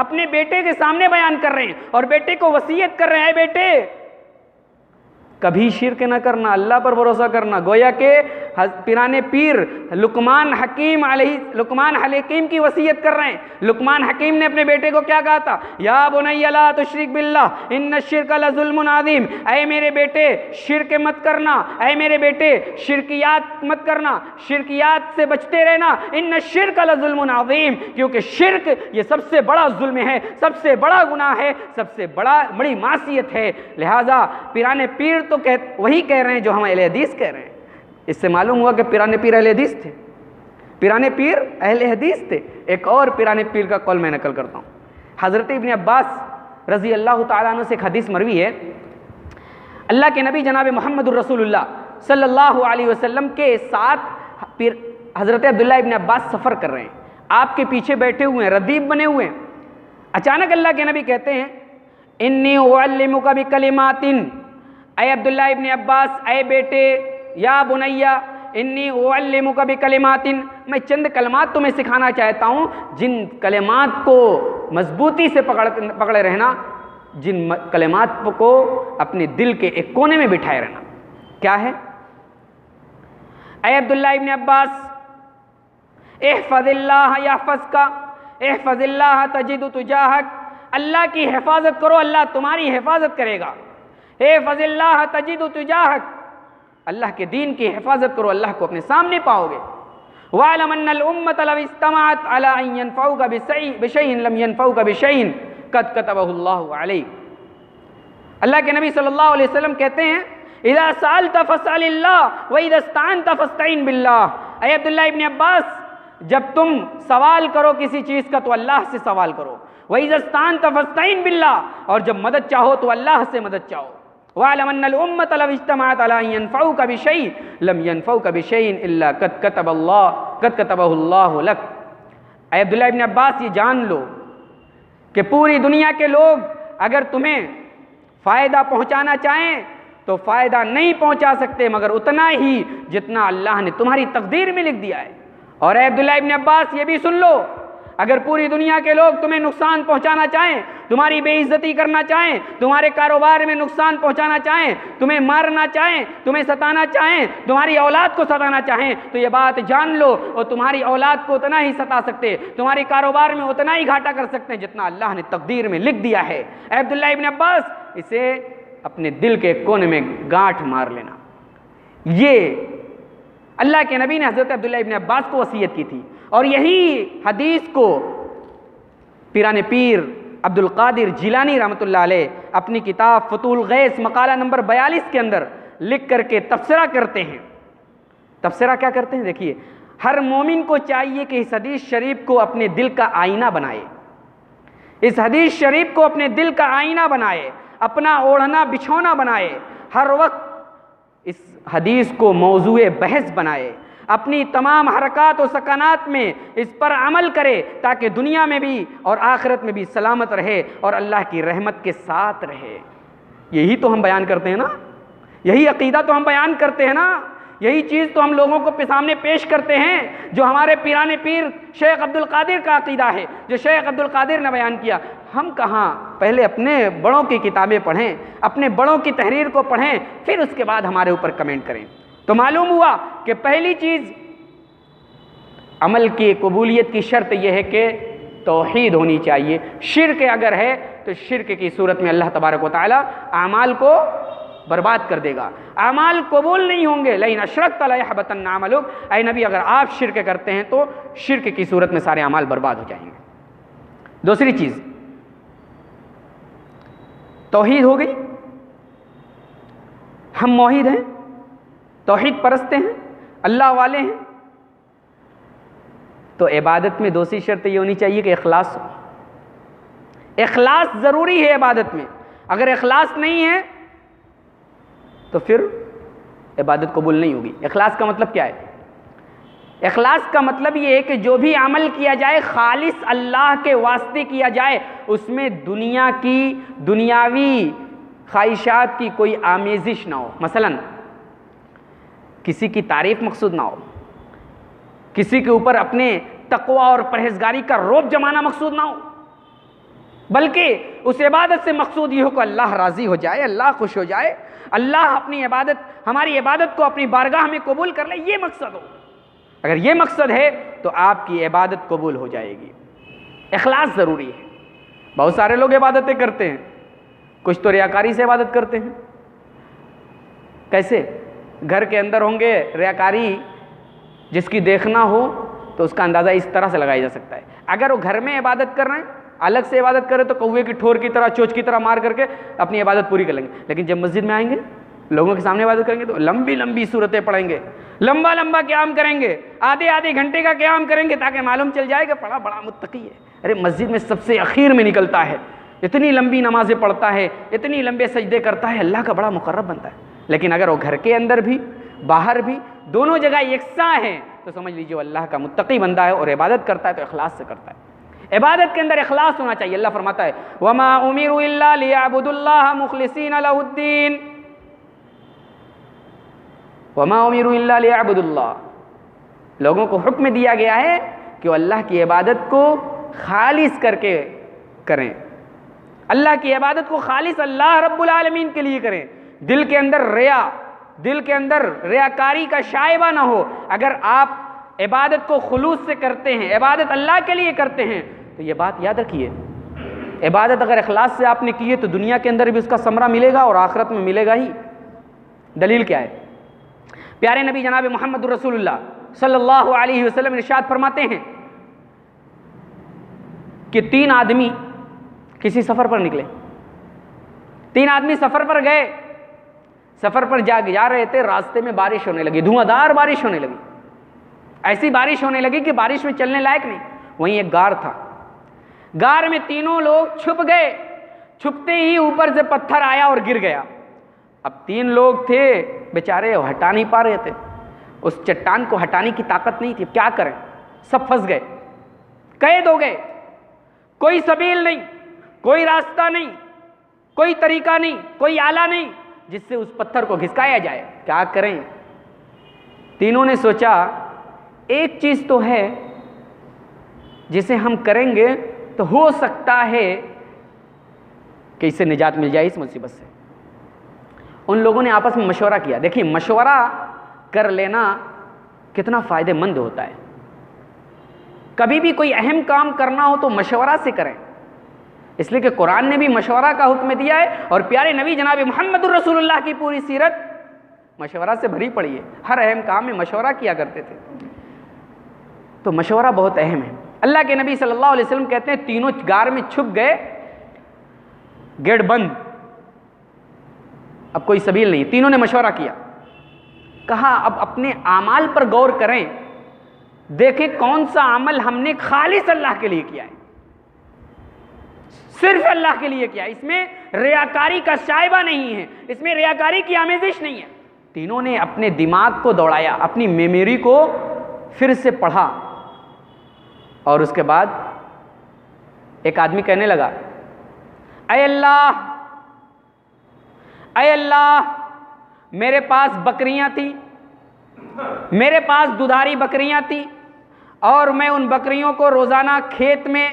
اپنے بیٹے کے سامنے بیان کر رہے ہیں، اور بیٹے کو وصیت کر رہے ہیں، اے بیٹے کبھی شرک نہ کرنا، اللہ پر بھروسہ کرنا۔ گویا کہ پیران پیر لقمان حکیم کی وصیت کر رہے ہیں۔ لقمان حکیم نے اپنے بیٹے کو کیا کہا تھا؟ یا بنی لا تشرک باللہ ان الشرک لظلم عظیم، اے میرے بیٹے شرک مت کرنا، اے میرے بیٹے شرکیات مت کرنا، شرکیات سے بچتے رہنا، ان الشرک لظلم عظیم، کیونکہ شرک یہ سب سے بڑا ظلم ہے، سب سے بڑا گناہ ہے، سب سے بڑی معصیت ہے۔ لہٰذا پیران پیر تو وہی کہہ رہے ہیں جو ہم اہل حدیث کہہ رہے ہیں۔ اس سے معلوم ہوا کہ پیران پیر اہل حدیث تھے۔ پیرانے پیر اہل حدیث تھے۔ ایک اور پیرانے پیر کا قول میں نقل کرتا ہوں۔ حضرت ابن عباس رضی اللہ تعالیٰ عنہ سے ایک حدیث مروی ہے، اللہ کے نبی جناب محمد الرسول اللہ صلی اللہ علیہ وسلم کے ساتھ حضرت عبداللہ ابن عباس سفر کر رہے ہیں، آپ کے پیچھے بیٹھے ہوئے ہیں، ردیف بنے ہوئے ہیں۔ اچانک اللہ کے نبی کہتے ہیں انی اعلمک بکلمات، اے عبداللہ ابن عباس، اے بیٹے، یا بنیا انی اعلمک بکلمات، میں چند کلمات تمہیں سکھانا چاہتا ہوں جن کلمات کو مضبوطی سے پکڑے رہنا، جن کلمات کو اپنے دل کے ایک کونے میں بٹھائے رہنا۔ کیا ہے؟ اے عبداللہ ابن عباس، احفظ اللہ یحفظک، احفظ اللہ تجد تجاہک، اللہ کی حفاظت کرو، اللہ تمہاری حفاظت کرے گا۔ احفظ اللہ تجد تجاہک، اللہ کے دین کی حفاظت کرو، اللہ کو اپنے سامنے پاؤ گے۔ وَاعْلَمْ أَنَّ الْأُمَّةَ لَوْ اجْتَمَعَتْ عَلَىٰ أَن يَنفَعُوكَ بِشَيْءٍ لَمْ يَنفَعُوكَ بِشَيْءٍ قَدْ كَتَبَهُ اللَّهُ عَلَيْكَ۔ اللہ کے نبی صلی اللہ علیہ وسلم کہتے ہیں اذا سألت فاسأل اللہ واذا استعنت فاستعن باللہ۔ اے عبداللہ ابن عباس، جب تم سوال کرو کسی چیز کا تو اللہ سے سوال کرو، واذا استعنت فاستعن باللہ، اور جب مدد چاہو تو اللہ سے مدد چاہو۔ وَاعْلَمْ أَنَّ الْأُمَّةَ لَوْ اجْتَمَعَتْ عَلَىٰ أَن يَنفَعُوكَ بِشَيْءٍ لَمْ يَنفَعُوكَ بِشَيْءٍ إِلَّا قَدْ كَتَبَهُ اللَّهُ لَكَ۔ اے عبداللہ ابن عباس، یہ جان لو کہ پوری دنیا کے لوگ اگر تمہیں فائدہ پہنچانا چاہیں تو فائدہ نہیں پہنچا سکتے مگر اتنا ہی جتنا اللہ نے تمہاری تقدیر میں لکھ دیا ہے۔ اور اے عبداللہ ابن عباس، یہ بھی سن لو، اگر پوری دنیا کے لوگ تمہیں نقصان پہنچانا چاہیں، تمہاری بے عزتی کرنا چاہیں، تمہارے کاروبار میں نقصان پہنچانا چاہیں، تمہیں مارنا چاہیں، تمہیں ستانا چاہیں، تمہاری اولاد کو ستانا چاہیں، تو یہ بات جان لو، اور تمہاری اولاد کو اتنا ہی ستا سکتے، تمہاری کاروبار میں اتنا ہی گھاٹا کر سکتے ہیں جتنا اللہ نے تقدیر میں لکھ دیا ہے۔ اے عبداللہ ابن عباس، اسے اپنے دل کے کونے میں گانٹھ مار لینا۔ یہ اللہ کے نبی نے حضرت عبداللہ ابن عباس کو وصیت کی تھی، اور یہی حدیث کو پیران پیر عبد القادر جیلانی رحمۃ اللہ علیہ اپنی کتاب فتح الغیث مقالہ نمبر 42 کے اندر لکھ کر کے تبصرہ کرتے ہیں۔ تبصرہ کیا کرتے ہیں؟ دیکھیے، ہر مومن کو چاہیے کہ اس حدیث شریف کو اپنے دل کا آئینہ بنائے، اس حدیث شریف کو اپنے دل کا آئینہ بنائے، اپنا اوڑھنا بچھونا بنائے، ہر وقت اس حدیث کو موضوع بحث بنائے، اپنی تمام حرکات و سکنات میں اس پر عمل کرے تاکہ دنیا میں بھی اور آخرت میں بھی سلامت رہے اور اللہ کی رحمت کے ساتھ رہے۔ یہی تو ہم بیان کرتے ہیں نا، یہی عقیدہ تو ہم بیان کرتے ہیں نا، یہی چیز تو ہم لوگوں کو سامنے پیش کرتے ہیں جو ہمارے پیران پیر شیخ عبد القادر کا عقیدہ ہے، جو شیخ عبد القادر نے بیان کیا۔ ہم کہاں پہلے اپنے بڑوں کی کتابیں پڑھیں، اپنے بڑوں کی تحریر کو پڑھیں، پھر اس کے بعد ہمارے اوپر کمنٹ کریں۔ تو معلوم ہوا کہ پہلی چیز عمل کی قبولیت کی شرط یہ ہے کہ توحید ہونی چاہیے۔ شرک اگر ہے تو شرک کی صورت میں اللہ تبارک و تعالی اعمال کو برباد کر دے گا، اعمال قبول نہیں ہوں گے۔ لئن اشرکت لیحبطن عملک، اے نبی اگر آپ شرک کرتے ہیں تو شرک کی صورت میں سارے اعمال برباد ہو جائیں گے۔ دوسری چیز توحید ہو گئی، ہم موحد ہیں، توحید پرستے ہیں، اللہ والے ہیں، تو عبادت میں دوسری شرط یہ ہونی چاہیے کہ اخلاص ہو۔ اخلاص ضروری ہے عبادت میں، اگر اخلاص نہیں ہے تو پھر عبادت قبول نہیں ہوگی۔ اخلاص کا مطلب کیا ہے؟ اخلاص کا مطلب یہ ہے کہ جو بھی عمل کیا جائے خالص اللہ کے واسطے کیا جائے، اس میں دنیا کی دنیاوی خواہشات کی کوئی آمیزش نہ ہو۔ مثلا کسی کی تعریف مقصود نہ ہو، کسی کے اوپر اپنے تقوی اور پرہیزگاری کا رعب جمانا مقصود نہ ہو، بلکہ اس عبادت سے مقصود یہ ہو کہ اللہ راضی ہو جائے، اللہ خوش ہو جائے، اللہ اپنی عبادت، ہماری عبادت کو اپنی بارگاہ میں قبول کر لے، یہ مقصد ہو۔ اگر یہ مقصد ہے تو آپ کی عبادت قبول ہو جائے گی۔ اخلاص ضروری ہے۔ بہت سارے لوگ عبادتیں کرتے ہیں، کچھ تو ریاکاری سے عبادت کرتے ہیں۔ کیسے؟ گھر کے اندر ہوں گے ریاکاری، جس کی دیکھنا ہو تو اس کا اندازہ اس طرح سے لگایا جا سکتا ہے۔ اگر وہ گھر میں عبادت کر رہے ہیں، الگ سے عبادت کرے تو کوے کی ٹھور کی طرح، چوچ کی طرح مار کر کے اپنی عبادت پوری کر لیں گے، لیکن جب مسجد میں آئیں گے لوگوں کے سامنے عبادت کریں گے تو لمبی لمبی صورتیں پڑھیں گے، لمبا لمبا قیام کریں گے، آدھے آدھے گھنٹے کا قیام کریں گے تاکہ معلوم چل جائے کہ پڑھا بڑا متقی ہے۔ ارے مسجد میں سب سے اخیر میں نکلتا ہے، اتنی لمبی نمازیں پڑھتا ہے، اتنی لمبے سجدے کرتا ہے، اللہ کا بڑا مقرب بنتا ہے۔ لیکن اگر وہ گھر کے اندر بھی باہر بھی دونوں جگہ یکساں ہیں تو سمجھ لیجیے وہ اللہ کا متقی بندہ ہے، اور عبادت کرتا ہے تو اخلاص سے کرتا ہے۔ عبادت کے اندر اخلاص ہونا چاہیے۔ اللہ فرماتا ہے وَمَا أُمِرُوا إِلَّا لِيَعْبُدُوا اللَّهَ مُخْلِصِينَ لَهُ الدِّينَ، وَمَا أُمِرُوا إِلَّا لِيَعْبُدُوا اللَّهَ، لوگوں کو حکم دیا گیا ہے کہ وہ اللہ کی عبادت کو خالص کر کے کریں، اللہ کی عبادت کو خالص اللہ رب العالمین کے لیے کریں، دل کے اندر ریاکاری کا شائبہ نہ ہو۔ اگر آپ عبادت کو خلوص سے کرتے ہیں، عبادت اللہ کے لیے کرتے ہیں، تو یہ بات یاد رکھیے، عبادت اگر اخلاص سے آپ نے کی ہے تو دنیا کے اندر بھی اس کا ثمرہ ملے گا اور آخرت میں ملے گا ہی۔ دلیل کیا ہے؟ پیارے نبی جناب محمد رسول اللہ صلی اللہ علیہ وسلم ارشاد فرماتے ہیں کہ 3 آدمی کسی سفر پر نکلے، 3 آدمی سفر پر گئے، سفر پر جا رہے تھے، راستے میں بارش ہونے لگی، دھواں دھار بارش ہونے لگی، ایسی بارش ہونے لگی کہ بارش میں چلنے لائق نہیں۔ وہیں ایک غار تھا، غار میں تینوں لوگ چھپ گئے، چھپتے ہی اوپر سے پتھر آیا اور گر گیا۔ اب 3 لوگ تھے بیچارے، ہٹا نہیں پا رہے تھے، اس چٹان کو ہٹانے کی طاقت نہیں تھی، کیا کریں؟ سب پھنس گئے، قید ہو گئے، کوئی سبیل نہیں، کوئی راستہ نہیں، کوئی طریقہ نہیں، کوئی آلہ نہیں جس سے اس پتھر کو گھسکایا جائے، کیا کریں؟ تینوں نے سوچا ایک چیز تو ہے جسے ہم کریں گے تو ہو سکتا ہے کہ اس سے نجات مل جائے اس مصیبت سے۔ ان لوگوں نے آپس میں مشورہ کیا۔ دیکھیے مشورہ کر لینا کتنا فائدہ مند ہوتا ہے، کبھی بھی کوئی اہم کام کرنا ہو تو مشورہ سے کریں، اس لیے کہ قرآن نے بھی مشورہ کا حکم دیا ہے، اور پیارے نبی جناب محمد الرسول اللہ کی پوری سیرت مشورہ سے بھری پڑی ہے، ہر اہم کام میں مشورہ کیا کرتے تھے، تو مشورہ بہت اہم ہے۔ اللہ کے نبی صلی اللہ علیہ وسلم کہتے ہیں تینوں غار میں چھپ گئے، گیٹ بند، اب کوئی سبیل نہیں، تینوں نے مشورہ کیا، کہا اب اپنے اعمال پر غور کریں، دیکھیں کون سا عمل ہم نے خالص اللہ کے لیے کیا ہے، صرف اللہ کے لیے کیا، اس میں ریاکاری کا شائبہ نہیں ہے، اس میں ریاکاری کی آمیزش نہیں ہے۔ تینوں نے اپنے دماغ کو دوڑایا، اپنی میموری کو پھر سے پڑھا، اور اس کے بعد ایک آدمی کہنے لگا اے اللہ میرے پاس بکریاں تھیں، میرے پاس دودھاری بکریاں تھیں، اور میں ان بکریوں کو روزانہ کھیت میں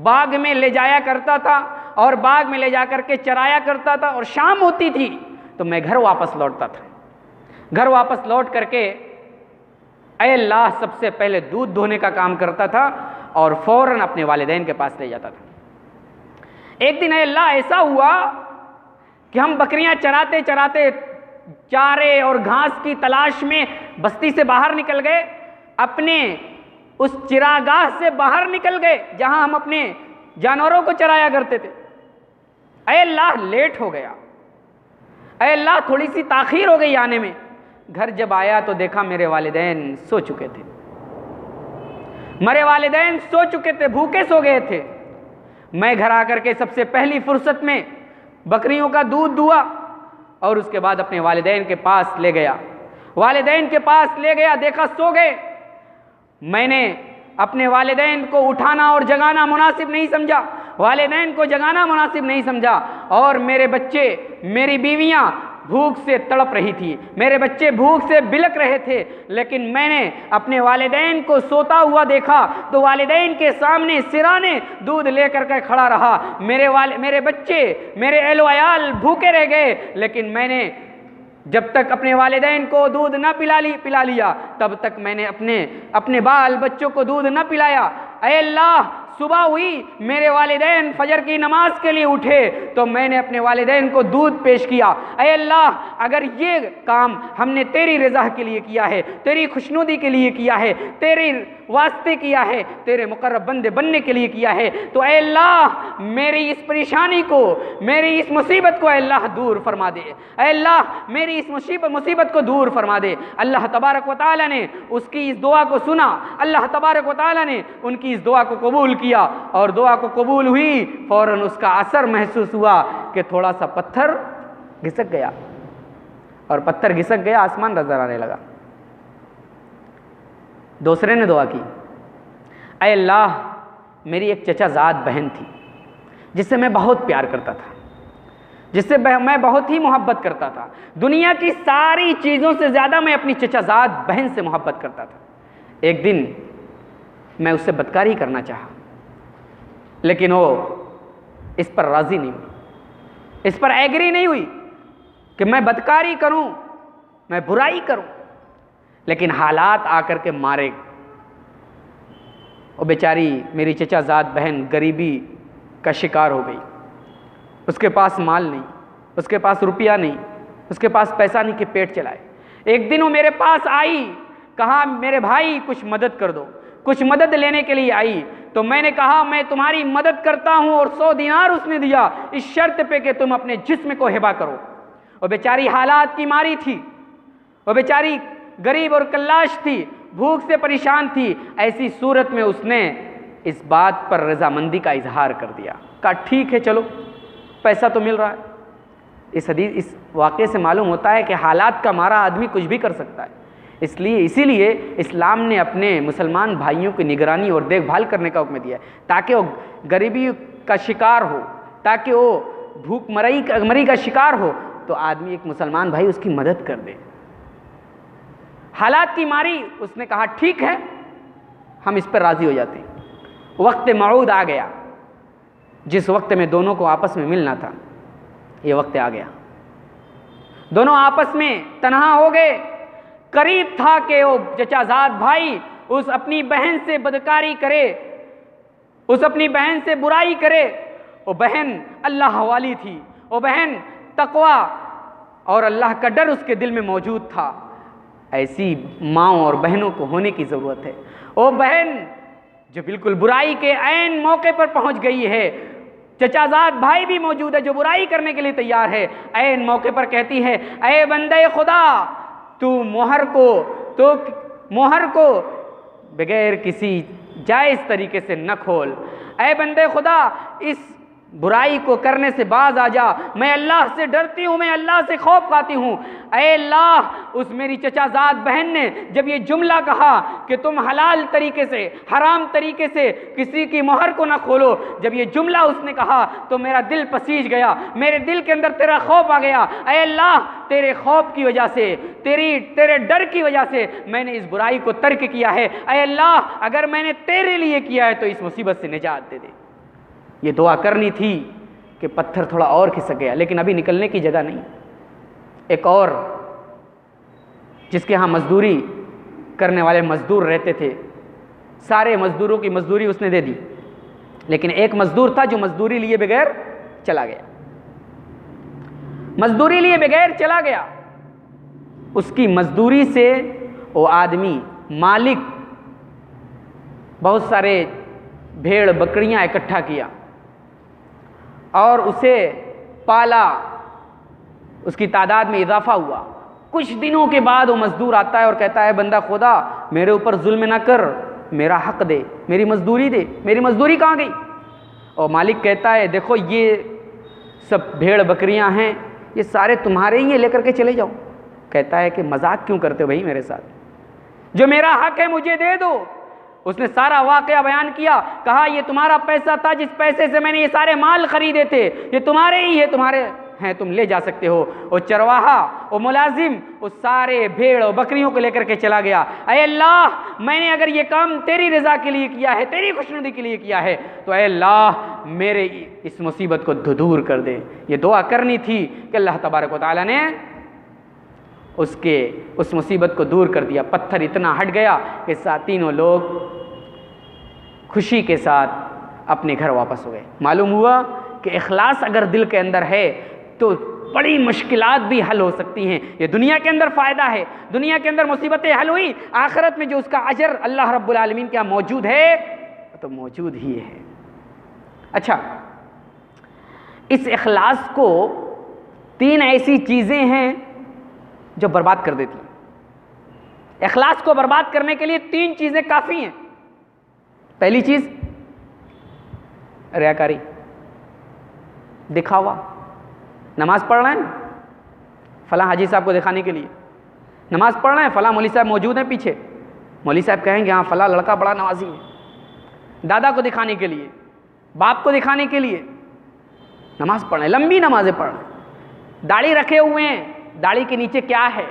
باغ میں لے جایا کرتا تھا، اور باغ میں لے جا کر کے چرایا کرتا تھا، اور شام ہوتی تھی تو میں گھر واپس لوٹتا تھا، گھر واپس لوٹ کر کے اے اللہ سب سے پہلے دودھ دھونے کا کام کرتا تھا اور فوراً اپنے والدین کے پاس لے جاتا تھا۔ ایک دن اے اللہ ایسا ہوا کہ ہم بکریاں چراتے چراتے چارے اور گھاس کی تلاش میں بستی سے باہر نکل گئے، اپنے اس چراگاہ سے باہر نکل گئے جہاں ہم اپنے جانوروں کو چرایا کرتے تھے۔ اے اللہ لیٹ ہو گیا، اے اللہ تھوڑی سی تاخیر ہو گئی آنے میں۔ گھر جب آیا تو دیکھا میرے والدین سو چکے تھے، میرے والدین سو چکے تھے، بھوکے سو گئے تھے۔ میں گھر آ کر کے سب سے پہلی فرصت میں بکریوں کا دودھ دھوا اور اس کے بعد اپنے والدین کے پاس لے گیا، والدین کے پاس لے گیا، دیکھا سو گئے۔ میں نے اپنے والدین کو اٹھانا اور جگانا مناسب نہیں سمجھا، والدین کو جگانا مناسب نہیں سمجھا، اور میرے بچے، میری بیویاں بھوک سے تڑپ رہی تھی، میرے بچے بھوک سے بلک رہے تھے، لیکن میں نے اپنے والدین کو سوتا ہوا دیکھا تو والدین کے سامنے سرانے دودھ لے کر کے کھڑا رہا۔ میرے بچے، میرے اہل و عیال بھوکے رہ گئے، لیکن میں نے جب تک اپنے والدین کو دودھ نہ پلا لیا تب تک میں نے اپنے بال بچوں کو دودھ نہ پلایا۔ اے اللہ صبح ہوئی میرے والدین فجر کی نماز کے لیے اٹھے تو میں نے اپنے والدین کو دودھ پیش کیا، اے اللہ اگر یہ کام ہم نے تیری رضا کے لیے کیا ہے، تیری خوشنودی کے لیے کیا ہے، تیرے واسطے کیا ہے، تیرے مقرب بندے بننے کے لیے کیا ہے، تو اے اللہ میری اس پریشانی کو، میری اس مصیبت کو اے اللہ دور فرما دے، اے اللہ میری اس مصیبت کو دور فرما دے۔ اللہ تبارک و تعالی نے اس کی اس دعا کو سنا، اللہ تبارک و تعالی نے ان کی اس دعا کو قبول کیا، اور دعا کو قبول ہوئی فوراً اس کا اثر محسوس ہوا کہ تھوڑا سا پتھر گھسک گیا، اور پتھر گھسک گیا، آسمان نظر آنے لگا۔ دوسرے نے دعا کی، اے اللہ میری ایک چچا زاد بہن تھی جس سے میں بہت پیار کرتا تھا، جس سے میں بہت ہی محبت کرتا تھا، دنیا کی ساری چیزوں سے زیادہ میں اپنی چچا زاد بہن سے محبت کرتا تھا۔ ایک دن میں اس سے بدکاری کرنا چاہا، لیکن وہ اس پر راضی نہیں ہوئی، اس پر ایگری نہیں ہوئی کہ میں بدکاری کروں، میں برائی کروں، لیکن حالات آ کر کے مارے۔ وہ بیچاری میری چچا زاد بہن غریبی کا شکار ہو گئی، اس کے پاس مال نہیں، اس کے پاس روپیہ نہیں، اس کے پاس پیسہ نہیں کہ پیٹ چلائے۔ ایک دن وہ میرے پاس آئی، کہا میرے بھائی کچھ مدد کر دو، کچھ مدد لینے کے لیے آئی، تو میں نے کہا میں تمہاری مدد کرتا ہوں، اور 100 دینار اس نے دیا اس شرط پہ کہ تم اپنے جسم کو ہبہ کرو۔ وہ بیچاری حالات کی ماری تھی، وہ بیچاری غریب اور کلاش تھی، بھوک سے پریشان تھی، ایسی صورت میں اس نے اس بات پر رضامندی کا اظہار کر دیا، کہا ٹھیک ہے چلو پیسہ تو مل رہا ہے۔ اس واقعے سے معلوم ہوتا ہے کہ حالات کا مارا آدمی کچھ بھی کر سکتا ہے، اسی لیے اسلام نے اپنے مسلمان بھائیوں کی نگرانی اور دیکھ بھال کرنے کا حکم دیا ہے، تاکہ وہ غریبی کا شکار ہو، تاکہ وہ بھوک مری کا شکار ہو تو آدمی ایک مسلمان بھائی اس کی مدد کر دے۔ حالات کی ماری، اس نے کہا ٹھیک ہے ہم اس پر راضی ہو جاتے ہیں۔ وقت موعود آ گیا، جس وقت میں دونوں کو آپس میں ملنا تھا، یہ وقت آ گیا، دونوں آپس میں تنہا ہو گئے۔ قریب تھا کہ وہ چچا زاد بھائی اس اپنی بہن سے بدکاری کرے، اس اپنی بہن سے برائی کرے۔ وہ بہن اللہ والی تھی، وہ بہن تقوی اور اللہ کا ڈر اس کے دل میں موجود تھا۔ ایسی ماؤں اور بہنوں کو ہونے کی ضرورت ہے۔ وہ بہن جو بالکل برائی کے عین موقع پر پہنچ گئی ہے، چچا زاد بھائی بھی موجود ہے جو برائی کرنے کے لیے تیار ہے، عین موقع پر کہتی ہے اے بندے خدا تو مہر کو بغیر کسی جائز طریقے سے نہ کھول، اے بندے خدا اس برائی کو کرنے سے باز آ جا، میں اللہ سے ڈرتی ہوں، میں اللہ سے خوف کھاتی ہوں۔ اے اللہ اس میری چچا زاد بہن نے جب یہ جملہ کہا کہ تم حلال طریقے سے حرام طریقے سے کسی کی مہر کو نہ کھولو، جب یہ جملہ اس نے کہا تو میرا دل پسیج گیا، میرے دل کے اندر تیرا خوف آ گیا۔ اے اللہ تیرے خوف کی وجہ سے، تیرے ڈر کی وجہ سے میں نے اس برائی کو ترک کیا ہے۔ اے اللہ اگر میں نے تیرے لیے کیا ہے تو اس مصیبت سے نجات دے دے۔ یہ دعا کرنی تھی کہ پتھر تھوڑا اور کھسک گیا، لیکن ابھی نکلنے کی جگہ نہیں۔ ایک اور جس کے ہاں مزدوری کرنے والے مزدور رہتے تھے، سارے مزدوروں کی مزدوری اس نے دے دی، لیکن ایک مزدور تھا جو مزدوری لیے بغیر چلا گیا، مزدوری لیے بغیر چلا گیا۔ اس کی مزدوری سے وہ آدمی مالک بہت سارے بھیڑ بکریاں اکٹھا کیا اور اسے پالا، اس کی تعداد میں اضافہ ہوا۔ کچھ دنوں کے بعد وہ مزدور آتا ہے اور کہتا ہے بندہ خدا میرے اوپر ظلم نہ کر، میرا حق دے، میری مزدوری دے، میری مزدوری کہاں گئی؟ اور مالک کہتا ہے دیکھو یہ سب بھیڑ بکریاں ہیں، یہ سارے تمہارے ہی ہیں، لے کر کے چلے جاؤ۔ کہتا ہے کہ مذاق کیوں کرتے ہو بھائی میرے ساتھ، جو میرا حق ہے مجھے دے دو۔ اس نے سارا واقعہ بیان کیا، کہا یہ تمہارا پیسہ تھا، جس پیسے سے میں نے یہ سارے مال خریدے تھے، یہ تمہارے ہی ہے، تمہارے ہیں، تم لے جا سکتے ہو۔ وہ چرواہا، وہ ملازم وہ سارے بھیڑ اور بکریوں کو لے کر کے چلا گیا۔ اے اللہ میں نے اگر یہ کام تیری رضا کے لیے کیا ہے، تیری خوشنودی کے لیے کیا ہے، تو اے اللہ میرے اس مصیبت کو دور کر دے۔ یہ دعا کرنی تھی کہ اللہ تبارک و تعالیٰ نے اس مصیبت کو دور کر دیا۔ پتھر اتنا ہٹ گیا کہ تینوں لوگ خوشی کے ساتھ اپنے گھر واپس ہو گئے۔ معلوم ہوا کہ اخلاص اگر دل کے اندر ہے تو بڑی مشکلات بھی حل ہو سکتی ہیں۔ یہ دنیا کے اندر فائدہ ہے، دنیا کے اندر مصیبتیں حل ہوئی، آخرت میں جو اس کا اجر اللہ رب العالمین کے یہاں موجود ہے تو موجود ہی ہے۔ اچھا، اس اخلاص کو 3 ایسی چیزیں ہیں جو برباد کر دیتی ہیں۔ اخلاص کو برباد کرنے کے لیے 3 چیزیں کافی ہیں۔ پہلی چیز ریاکاری، دکھاوا۔ نماز پڑھ رہے ہیں فلاں حاجی صاحب کو دکھانے کے لیے، نماز پڑھ رہے ہیں فلاں مولوی صاحب موجود ہیں پیچھے، مولوی صاحب کہیں گے ہاں فلاں لڑکا بڑا نمازی ہے، دادا کو دکھانے کے لیے، باپ کو دکھانے کے لیے نماز پڑھ رہے ہیں، لمبی نمازیں پڑھ رہے ہیں، داڑھی رکھے ہوئے ہیں، داڑھی کے نیچے کیا ہے،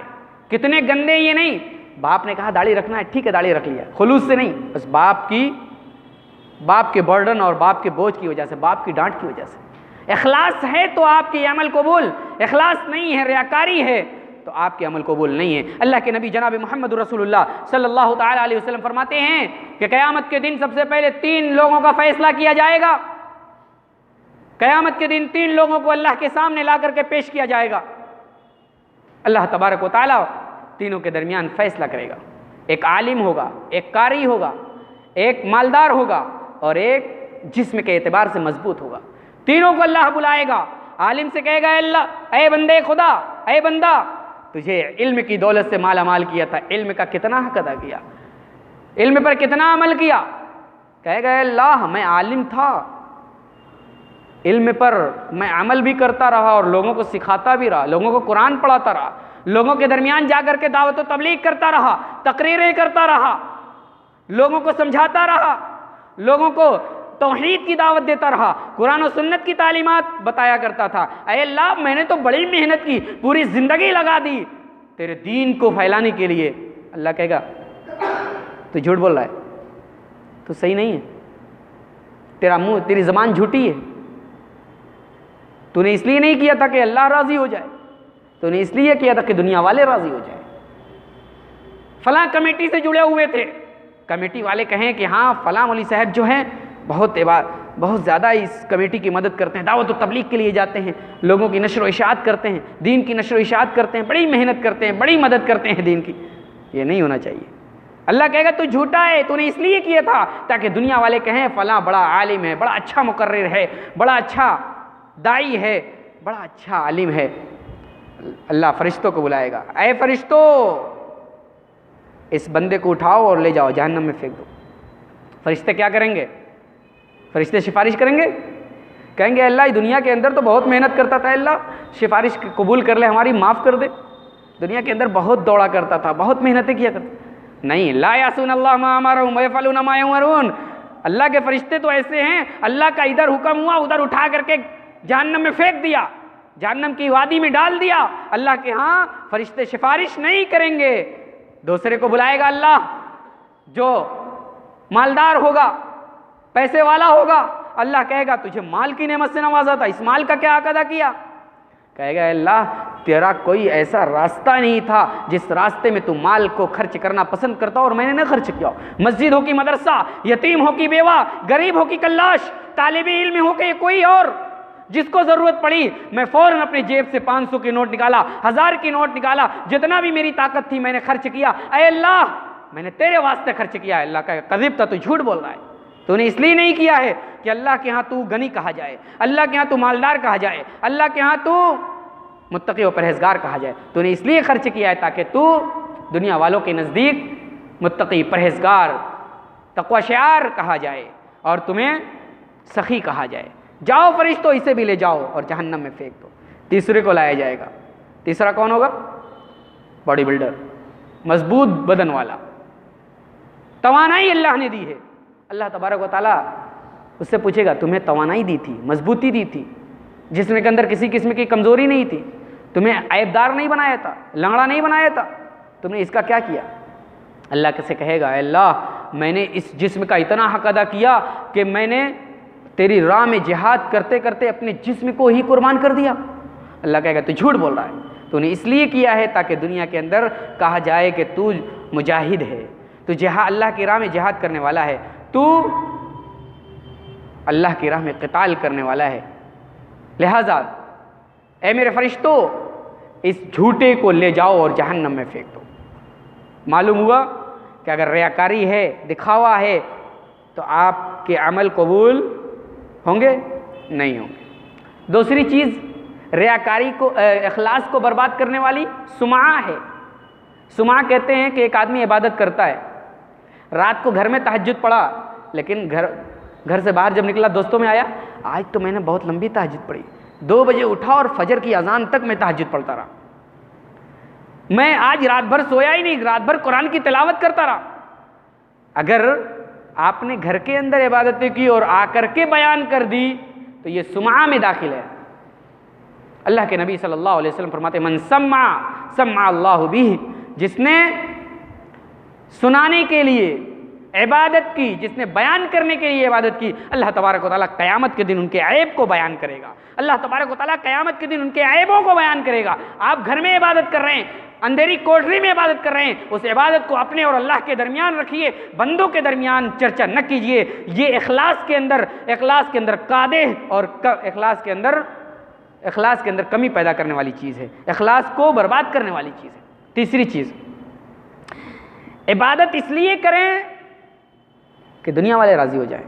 کتنے گندے، یہ نہیں، باپ نے کہا داڑھی رکھنا ہے ٹھیک ہے داڑھی رکھ لیا، خلوص سے نہیں، بس باپ کے برڈن اور باپ کے بوجھ کی وجہ سے، باپ کی ڈانٹ کی وجہ سے۔ اخلاص ہے تو آپ کے عمل قبول، اخلاص نہیں ہے، ریاکاری ہے تو آپ کے عمل قبول نہیں ہے۔ اللہ کے نبی جناب محمد رسول اللہ صلی اللہ تعالی علیہ وسلم فرماتے ہیں کہ قیامت کے دن سب سے پہلے 3 لوگوں کا فیصلہ کیا جائے گا۔ قیامت کے دن 3 لوگوں کو اللہ کے سامنے لا کر کے پیش کیا جائے گا۔ اللہ تبارک و تعالی تینوں کے درمیان فیصلہ کرے گا۔ ایک عالم ہوگا، ایک قاری ہوگا، ایک مالدار ہوگا اور ایک جسم کے اعتبار سے مضبوط ہوگا۔ تینوں کو اللہ بلائے گا، عالم سے کہے گا اے اللہ، اے بندے خدا، اے بندہ تجھے علم کی دولت سے مالا مال کیا تھا، علم کا کتنا حق ادا کیا، علم پر کتنا عمل کیا؟ کہے گا اے اللہ میں عالم تھا، علم پر میں عمل بھی کرتا رہا اور لوگوں کو سکھاتا بھی رہا، لوگوں کو قرآن پڑھاتا رہا، لوگوں کے درمیان جا کر کے دعوت و تبلیغ کرتا رہا، تقریریں کرتا رہا، لوگوں کو سمجھاتا رہا، لوگوں کو توحید کی دعوت دیتا رہا، قرآن و سنت کی تعلیمات بتایا کرتا تھا۔ اے اللہ میں نے تو بڑی محنت کی، پوری زندگی لگا دی تیرے دین کو پھیلانے کے لیے۔ اللہ کہے گا تو جھوٹ بول رہا ہے، تو صحیح نہیں ہے، تیری زبان جھوٹی ہے، تو نے اس لیے نہیں کیا تھا کہ اللہ راضی ہو جائے، تو نے اس لیے کیا تھا کہ دنیا والے راضی ہو جائیں۔ فلاں کمیٹی سے جڑے ہوئے تھے، کمیٹی والے کہیں کہ ہاں فلاں مولوی صاحب جو ہیں بہت زیادہ اس کمیٹی کی مدد کرتے ہیں، دعوت و تبلیغ کے لیے جاتے ہیں، لوگوں کی نشر و اشاعت کرتے ہیں، دین کی نشر و اشاعت کرتے ہیں، بڑی محنت کرتے ہیں، بڑی مدد کرتے ہیں دین کی۔ یہ نہیں ہونا چاہیے۔ اللہ کہے گا تو جھوٹا ہے، تو نے اس لیے کیا تھا تاکہ دنیا والے کہیں فلاں بڑا عالم ہے، بڑا اچھا مقرر ہے، بڑا اچھا داعی ہے، بڑا اچھا عالم ہے۔ اللہ فرشتوں کو بلائے گا، اے فرشتوں اس بندے کو اٹھاؤ اور لے جاؤ جہنم میں پھینک دو۔ فرشتے کیا کریں گے؟ فرشتے سفارش کریں گے، کہیں گے اللہ دنیا کے اندر تو بہت محنت کرتا تھا، اللہ سفارش قبول کر لے، ہماری معاف کر دے، دنیا کے اندر بہت دوڑا کرتا تھا، بہت محنتیں کیا کرتا۔ نہیں، لا یعصون اللہ ما امرهم ویفعلون ما یؤمرون۔ اللہ کے فرشتے تو ایسے ہیں، اللہ کا ادھر حکم ہوا ادھر اٹھا کر کے جہنم میں پھینک دیا، جہنم کی وادی میں ڈال دیا۔ اللہ کے ہاں فرشتے سفارش نہیں کریں گے۔ دوسرے کو بلائے گا اللہ، جو مالدار ہوگا، پیسے والا ہوگا، اللہ کہے گا تجھے مال کی نعمت سے نوازا تھا، اس مال کا کیا حق ادا کیا؟ کہے گا اللہ تیرا کوئی ایسا راستہ نہیں تھا جس راستے میں تو مال کو خرچ کرنا پسند کرتا اور میں نے نہ خرچ کیا۔ مسجد ہو کہ مدرسہ، یتیم ہو کہ بیوہ، غریب ہو کہ کلاش، طالب علم ہو کہ کوئی اور، جس کو ضرورت پڑی میں فوراً اپنی جیب سے 500 کی نوٹ نکالا، 1000 کی نوٹ نکالا، جتنا بھی میری طاقت تھی میں نے خرچ کیا۔ اے اللہ میں نے تیرے واسطے خرچ کیا ہے۔ اللہ کا کذب تھا، تو جھوٹ بول رہا ہے، تو نے اس لیے نہیں کیا ہے کہ اللہ کے ہاں تو غنی کہا جائے، اللہ کے ہاں تو مالدار کہا جائے، اللہ کے ہاں تو متقی و پرہیزگار کہا جائے، تو نے اس لیے خرچ کیا ہے تاکہ تو دنیا والوں کے نزدیک متقی پرہیزگار تقوی شعار کہا جائے اور تمہیں سخی کہا جائے۔ جاؤ فرشتوں اسے بھی لے جاؤ اور جہنم میں پھینک دو۔ تیسرے کو لایا جائے گا۔ تیسرا کون ہوگا؟ باڈی بلڈر، مضبوط بدن والا، توانائی اللہ نے دی ہے۔ اللہ تبارک و تعالیٰ اس سے پوچھے گا تمہیں توانائی دی تھی، مضبوطی دی تھی، جسم کے اندر کسی قسم کی کمزوری نہیں تھی، تمہیں عیب دار نہیں بنایا تھا، لنگڑا نہیں بنایا تھا، تم نے اس کا کیا کیا؟ اللہ سے کہے گا اے اللہ میں نے اس جسم کا اتنا حق ادا کیا کہ میں نے تیری راہ میں جہاد کرتے کرتے اپنے جسم کو ہی قربان کر دیا۔ اللہ کہے گا تو جھوٹ بول رہا ہے، تو نے اس لیے کیا ہے تاکہ دنیا کے اندر کہا جائے کہ تو مجاہد ہے، تو اللہ کی راہ میں جہاد کرنے والا ہے، تو اللہ کی راہ میں قتال کرنے والا ہے۔ لہٰذا اے میرے فرشتوں، اس جھوٹے کو لے جاؤ اور جہنم میں پھینک دو۔ معلوم ہوا کہ اگر ریاکاری ہے، دکھاوا ہے، تو آپ کے عمل قبول ہوں گے؟ نہیں ہوں گے۔ دوسری چیز ریاکاری کو، اخلاص کو برباد کرنے والی سمعہ ہے۔ سمعہ کہتے ہیں کہ ایک آدمی عبادت کرتا ہے، رات کو گھر میں تہجد پڑھا، لیکن گھر سے باہر جب نکلا دوستوں میں آیا، آج تو میں نے بہت لمبی تہجد پڑھی، 2 بجے اٹھا اور فجر کی اذان تک میں تہجد پڑھتا رہا، میں آج رات بھر سویا ہی نہیں، رات بھر قرآن کی تلاوت کرتا رہا۔ اگر آپ نے گھر کے اندر عبادتیں کی اور آ کر کے بیان کر دی تو یہ سمعہ میں داخل ہے۔ اللہ کے نبی صلی اللہ علیہ وسلم فرماتے ہیں من سمع سمع اللہ بہ، جس نے سنانے کے لیے عبادت کی، جس نے بیان کرنے کے لیے عبادت کی، اللہ تبارک و تعالیٰ قیامت کے دن ان کے عیب کو بیان کرے گا۔ اللہ تبارک و تعالیٰ قیامت کے دن ان کے عیبوں کو بیان کرے گا۔ آپ گھر میں عبادت کر رہے ہیں، اندھیری کوٹری میں عبادت کر رہے ہیں، اس عبادت کو اپنے اور اللہ کے درمیان رکھیے، بندوں کے درمیان چرچا نہ کیجیے۔ یہ اخلاص کے اندر قادح اور اخلاص کے اندر کمی پیدا کرنے والی چیز ہے، اخلاص کو برباد کرنے والی چیز ہے۔ تیسری چیز، عبادت اس لیے کریں کہ دنیا والے راضی ہو جائیں،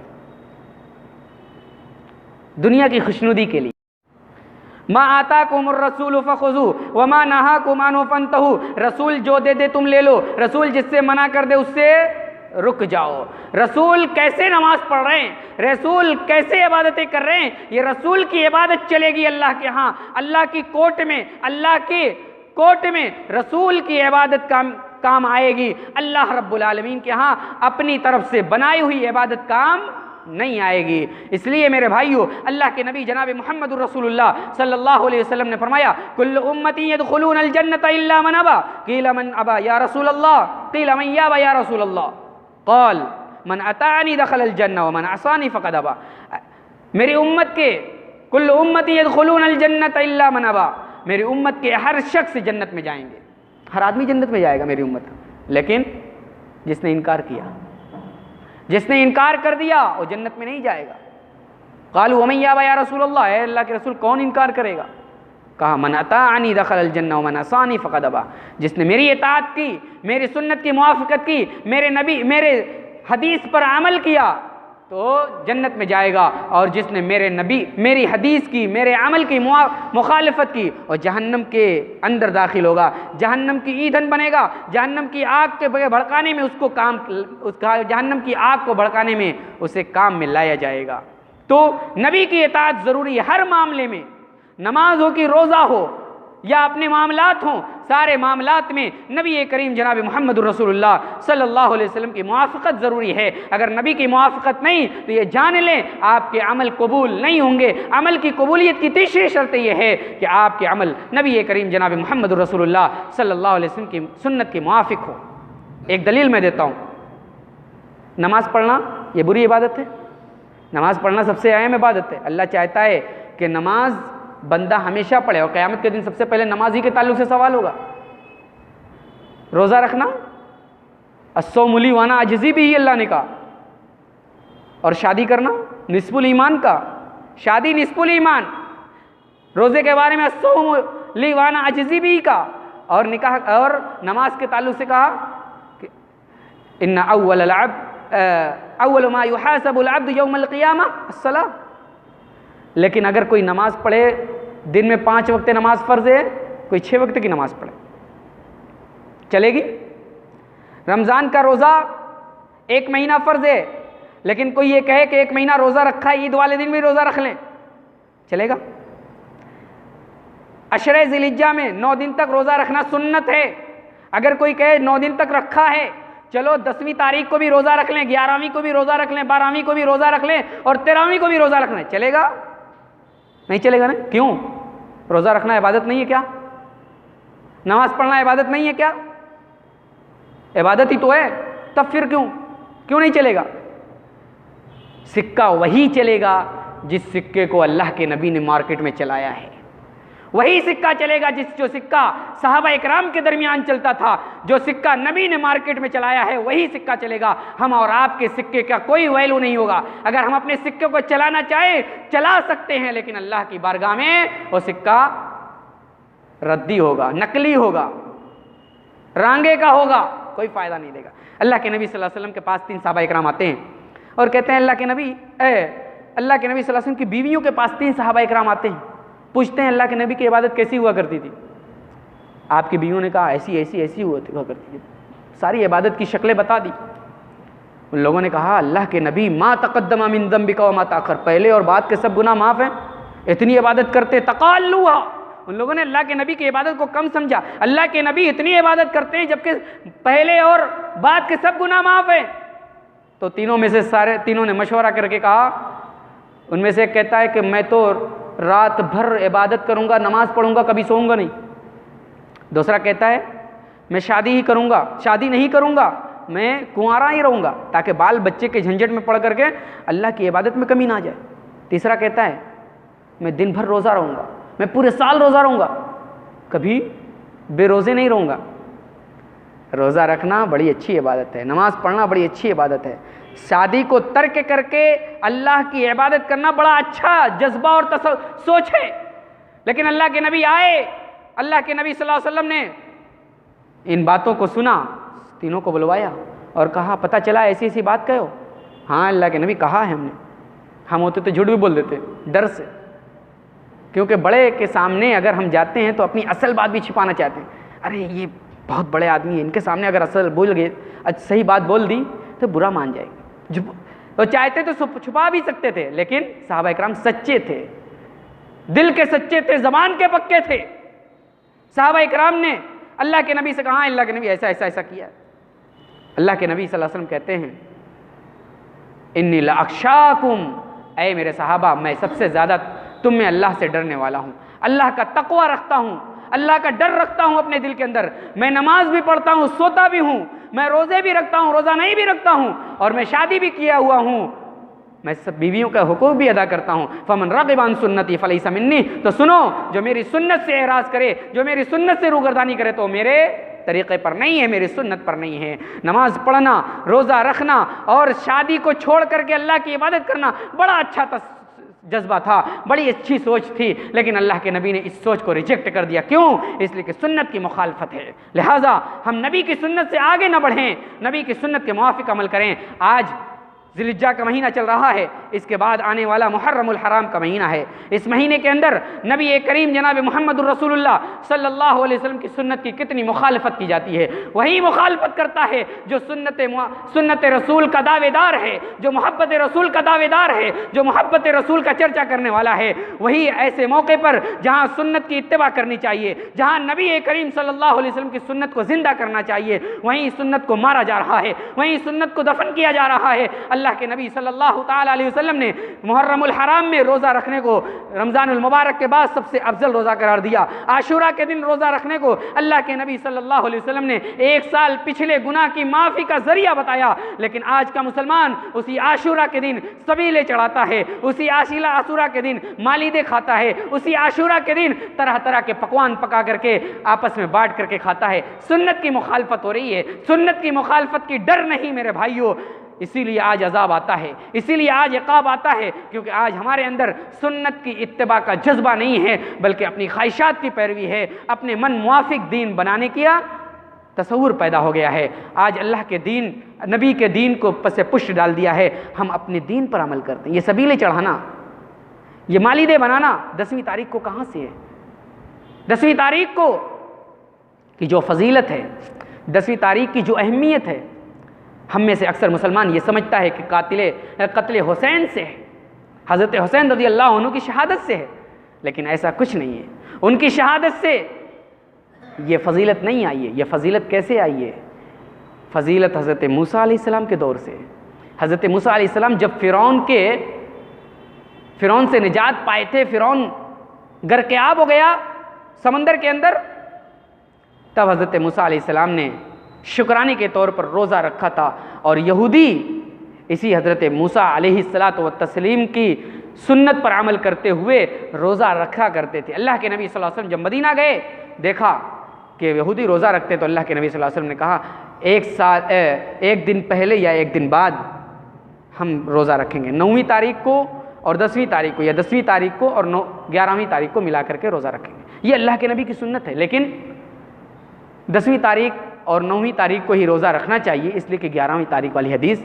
دنیا کی خوشنودی کے لیے۔ ما آتاکم الرسول فخذوہ وما نہاکم عنہ فانتہوا، رسول جو دے دے تم لے لو، رسول جس سے منع کر دے اس سے رک جاؤ۔ رسول کیسے نماز پڑھ رہے ہیں، رسول کیسے عبادتیں کر رہے ہیں، یہ رسول کی عبادت چلے گی اللہ کے ہاں، اللہ کی کورٹ میں رسول کی عبادت کام آئے گی۔ اللہ رب العالمین کے ہاں اپنی طرف سے بنائی ہوئی عبادت کام نہیں آئے گی۔ اس لیے میرے بھائیو، اللہ کے نبی جناب محمد الرسول اللہ صلی اللہ علیہ وسلم نے فرمایا کل امتی يدخلون الجنة الا من ابى قیل من ابى یا رسول اللہ قیل من یابى یا رسول اللہ قال من اطاعنی دخل الجنہ ومن عصانی فقد ابى۔ میری امت کے کل امتی يدخلون الجنة الا من ابى، میری امت کے ہر شخص جنت میں جائیں گے، ہر آدمی جنت میں جائے گا میری امت، لیکن جس نے انکار کیا، جس نے انکار کر دیا وہ جنت میں نہیں جائے گا۔ قالوا ومن یابى یا رسول اللہ، اے اللہ کے رسول کون انکار کرے گا؟ کہا من اطاعنی دخل الجنہ ومن عصانی فقد ابى، جس نے میری اطاعت کی، میری سنت کی موافقت کی، میرے حدیث پر عمل کیا تو جنت میں جائے گا، اور جس نے میری حدیث کی، میرے عمل کی مخالفت کی اور جہنم کے اندر داخل ہوگا، جہنم کی ایندھن بنے گا، جہنم کی آگ کے بھڑکانے میں جہنم کی آگ کو بھڑکانے میں اسے کام میں لایا جائے گا۔ تو نبی کی اطاعت ضروری ہے ہر معاملے میں، نماز ہو کہ روزہ ہو یا اپنے معاملات ہوں، سارے معاملات میں نبی کریم جناب محمد الرسول اللہ صلی اللہ علیہ وسلم کی موافقت ضروری ہے۔ اگر نبی کی موافقت نہیں تو یہ جان لیں آپ کے عمل قبول نہیں ہوں گے۔ عمل کی قبولیت کی تیسری شرط یہ ہے کہ آپ کے عمل نبی کریم جناب محمد الرسول اللہ صلی اللہ علیہ وسلم کی سنت کے موافق ہو۔ ایک دلیل میں دیتا ہوں، نماز پڑھنا یہ بری عبادت ہے؟ نماز پڑھنا سب سے اہم عبادت ہے۔ اللہ چاہتا ہے کہ نماز بندہ ہمیشہ پڑھے، اور قیامت کے دن سب سے پہلے نماز ہی کے تعلق سے سوال ہوگا۔ روزہ رکھنا الصوم لی وانا اجزی بھی ہی اللہ نے کہا، اور شادی کرنا نصف الایمان کا، شادی نصف الایمان۔ روزے کے بارے میں الصوم لی وانا اجزی بھی کا، اور نکاح اور نماز کے تعلق سے کہا کہ ان اول ما يحاسب العبد یوم القیامہ الصلاۃ۔ لیکن اگر کوئی نماز پڑھے، دن میں 5 وقت نماز فرض ہے، کوئی 6 وقت کی نماز پڑھے، چلے گی؟ رمضان کا روزہ 1 مہینہ فرض ہے، لیکن کوئی یہ کہے کہ 1 مہینہ روزہ رکھا ہے، عید والے دن بھی روزہ رکھ لیں، چلے گا؟ عشرہ ذی الحجہ میں 9 دن تک روزہ رکھنا سنت ہے، اگر کوئی کہے 9 دن تک رکھا ہے، چلو 10ویں تاریخ کو بھی روزہ رکھ لیں، 11ویں کو بھی روزہ رکھ لیں، 12ویں کو بھی روزہ رکھ لیں، اور 13ویں کو بھی روزہ رکھ لیں، چلے گا؟ نہیں چلے گا نا۔ کیوں؟ روزہ رکھنا عبادت نہیں ہے کیا؟ نماز پڑھنا عبادت نہیں ہے کیا؟ عبادت ہی تو ہے، تب پھر کیوں نہیں چلے گا؟ سکہ وہی چلے گا جس سکے کو اللہ کے نبی نے مارکیٹ میں چلایا ہے، وہی سکہ چلے گا جو سکہ صحابہ اکرام کے درمیان چلتا تھا، جو سکہ نبی نے مارکیٹ میں چلایا ہے وہی سکہ چلے گا۔ ہم اور آپ کے سکے کا کوئی ویلیو نہیں ہوگا۔ اگر ہم اپنے سکے کو چلانا چاہیں چلا سکتے ہیں، لیکن اللہ کی بارگاہ میں وہ سکہ ردی ہوگا، نقلی ہوگا، رانگے کا ہوگا، کوئی فائدہ نہیں دے گا۔ اللہ کے نبی صلی اللہ علیہ وسلم کے پاس 3 صحابہ اکرام آتے ہیں اور کہتے ہیں اللہ کے نبی صلی اللہ علیہ وسلم کی بیویوں کے پاس 3 صحابہ اکرام آتے ہیں، پوچھتے ہیں اللہ کے نبی کی عبادت کیسی ہوا کرتی تھی؟ آپ کی بیویوں نے کہا ایسی ہوا کرتی تھی، ساری عبادت کی شکلیں بتا دی۔ ان لوگوں نے کہا اللہ کے نبی ما تقدم من ذنبک وما تاخر، پہلے اور بعد کے سب گناہ معاف ہیں، اتنی عبادت کرتے تقالوہا۔ ان لوگوں نے اللہ کے نبی کی عبادت کو کم سمجھا، اللہ کے نبی اتنی عبادت کرتے ہیں جبکہ پہلے اور بعد کے سب گناہ معاف ہیں۔ تو تینوں نے مشورہ کر کے کہا، ان میں سے ایک کہتا ہے کہ میں تو رات بھر عبادت کروں گا، نماز پڑھوں گا، کبھی سوؤں گا نہیں۔ دوسرا کہتا ہے میں شادی نہیں کروں گا، میں کنوارا ہی رہوں گا تاکہ بال بچے کے جھنجٹ میں پڑ کر کے اللہ کی عبادت میں کمی نہ جائے۔ تیسرا کہتا ہے میں دن بھر روزہ رہوں گا، میں پورے سال روزہ رہوں گا، کبھی بے روزے نہیں رہوں گا۔ روزہ رکھنا بڑی اچھی عبادت ہے، نماز پڑھنا بڑی اچھی عبادت ہے، شادی کو ترک کر کے اللہ کی عبادت کرنا بڑا اچھا جذبہ اور سوچ ہے۔ لیکن اللہ کے نبی آئے، اللہ کے نبی صلی اللہ علیہ وسلم نے ان باتوں کو سنا، تینوں کو بلوایا اور کہا پتہ چلا ایسی بات کہو؟ ہاں اللہ کے نبی کہا ہے ہم نے۔ ہم ہوتے تو جھوٹ بھی بول دیتے ڈر سے، کیونکہ بڑے کے سامنے اگر ہم جاتے ہیں تو اپنی اصل بات بھی چھپانا چاہتے ہیں۔ ارے یہ بہت بڑے آدمی ہیں، ان کے سامنے اگر اصل بول گئے، صحیح بات بول دی تو برا مان جائے گی۔ تو چاہتے تو چھپا بھی سکتے تھے، لیکن صحابہ اکرام سچے تھے، دل کے سچے تھے، زبان کے پکے تھے۔ صحابہ اکرام نے اللہ کے نبی سے کہا اللہ کے نبی ایسا کیا۔ اللہ کے نبی صلی اللہ علیہ وسلم کہتے ہیں انی لاخشاکم، اے میرے صحابہ میں سب سے زیادہ تم میں اللہ سے ڈرنے والا ہوں، اللہ کا تقوی رکھتا ہوں، اللہ کا ڈر رکھتا ہوں اپنے دل کے اندر۔ میں نماز بھی پڑھتا ہوں، سوتا بھی ہوں، میں روزے بھی رکھتا ہوں، روزہ نہیں بھی رکھتا ہوں، اور میں شادی بھی کیا ہوا ہوں، میں سب بیویوں کا حقوق بھی ادا کرتا ہوں۔ فمن رغب عن سنتی فلیس منی، تو سنو جو میری سنت سے اعراض کرے، جو میری سنت سے روگردانی کرے تو میرے طریقے پر نہیں ہے، میری سنت پر نہیں ہے۔ نماز پڑھنا، روزہ رکھنا اور شادی کو چھوڑ کر کے اللہ کی عبادت کرنا بڑا اچھا جذبہ تھا، بڑی اچھی سوچ تھی، لیکن اللہ کے نبی نے اس سوچ کو ریجیکٹ کر دیا۔ کیوں؟ اس لیے کہ سنت کی مخالفت ہے، لہٰذا ہم نبی کی سنت سے آگے نہ بڑھیں، نبی کی سنت کے موافق عمل کریں۔ آج ذی الحجہ کا مہینہ چل رہا ہے، اس کے بعد آنے والا محرم الحرام کا مہینہ ہے۔ اس مہینے کے اندر نبی کریم جناب محمد الرسول اللہ صلی اللہ علیہ وسلم کی سنت کی کتنی مخالفت کی جاتی ہے۔ وہی مخالفت کرتا ہے جو سنت رسول کا دعوے دار ہے، جو محبت رسول کا دعوے دار ہے، جو محبت رسول کا چرچا کرنے والا ہے۔ وہی ایسے موقع پر جہاں سنت کی اتباع کرنی چاہیے، جہاں نبی کریم صلی اللہ علیہ وسلم کی سنت کو زندہ کرنا چاہیے، وہیں سنت کو مارا جا رہا ہے، وہیں سنت کو دفن کیا جا رہا ہے۔ اللہ کے نبی صلی اللہ تعالیٰ علیہ وسلم نے محرم الحرام میں روزہ رکھنے کو رمضان المبارک کے بعد سب سے افضل روزہ قرار دیا۔ عاشورہ کے دن روزہ رکھنے کو اللہ کے نبی صلی اللہ علیہ وسلم نے 1 سال پچھلے گناہ کی معافی کا ذریعہ بتایا، لیکن آج کا مسلمان اسی عاشورہ کے دن سبیلے چڑھاتا ہے، اسی عاشورہ کے دن مالیدے کھاتا ہے، اسی عاشورہ کے دن طرح طرح کے پکوان پکا کر کے آپس میں بانٹ کر کے کھاتا ہے۔ سنت کی مخالفت ہو رہی ہے، سنت کی مخالفت کی ڈر نہیں میرے بھائیوں، اسی لیے آج عذاب آتا ہے، اسی لیے آج عقاب آتا ہے، کیونکہ آج ہمارے اندر سنت کی اتباع کا جذبہ نہیں ہے، بلکہ اپنی خواہشات کی پیروی ہے، اپنے من موافق دین بنانے کا تصور پیدا ہو گیا ہے۔ آج اللہ کے دین، نبی کے دین کو پس پش ڈال دیا ہے، ہم اپنے دین پر عمل کرتے ہیں۔ یہ سبیلے چڑھانا، یہ مالیدے بنانا 10ویں تاریخ کو کہاں سے ہے؟ 10ویں تاریخ کو کی جو فضیلت ہے، 10ویں تاریخ کی جو اہمیت ہے، ہم میں سے اکثر مسلمان یہ سمجھتا ہے کہ قتل حسین سے ہے، حضرت حسین رضی اللہ عنہ کی شہادت سے ہے، لیکن ایسا کچھ نہیں ہے۔ ان کی شہادت سے یہ فضیلت نہیں آئی ہے۔ یہ فضیلت کیسے آئی ہے؟ فضیلت حضرت موسیٰ علیہ السلام کے دور سے۔ حضرت موسیٰ علیہ السلام جب فرعون سے نجات پائے تھے، فرعون غرق آب ہو گیا سمندر کے اندر، تب حضرت موسیٰ علیہ السلام نے شکرانے کے طور پر روزہ رکھا تھا، اور یہودی اسی حضرت موسیٰ علیہ السلام کی سنت پر عمل کرتے ہوئے روزہ رکھا کرتے تھے۔ اللہ کے نبی صلی اللہ علیہ وسلم جب مدینہ گئے، دیکھا کہ یہودی روزہ رکھتے، تو اللہ کے نبی صلی اللہ علیہ وسلم نے کہا ایک دن پہلے یا ایک دن بعد ہم روزہ رکھیں گے، 9ویں تاریخ کو اور 10ویں تاریخ کو، یا 10ویں تاریخ کو اور 11ویں تاریخ کو ملا کر کے روزہ رکھیں گے۔ یہ اللہ کے نبی کی سنت ہے، لیکن 10ویں تاریخ اور 9ویں تاریخ کو ہی روزہ رکھنا چاہیے، اس لیے کہ 11ویں تاریخ والی حدیث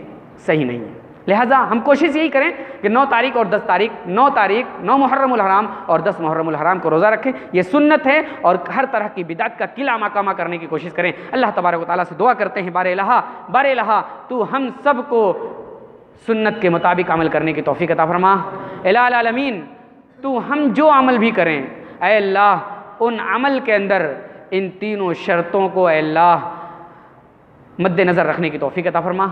صحیح نہیں ہے۔ لہٰذا ہم کوشش یہی کریں کہ 9 تاریخ اور 10 تاریخ، 9 محرم الحرام اور 10 محرم الحرام کو روزہ رکھیں، یہ سنت ہے، اور ہر طرح کی بدعت کا قلع مقامہ کرنے کی کوشش کریں۔ اللہ تبارک و تعالیٰ سے دعا کرتے ہیں، بار الہ تو ہم سب کو سنت کے مطابق عمل کرنے کی توفیق عطا فرما۔ الہ العالمین تو ہم جو عمل بھی کریں، اے اللہ ان عمل کے اندر ان تینوں شرطوں کو اے اللہ مد نظر رکھنے کی توفیق عطا فرما۔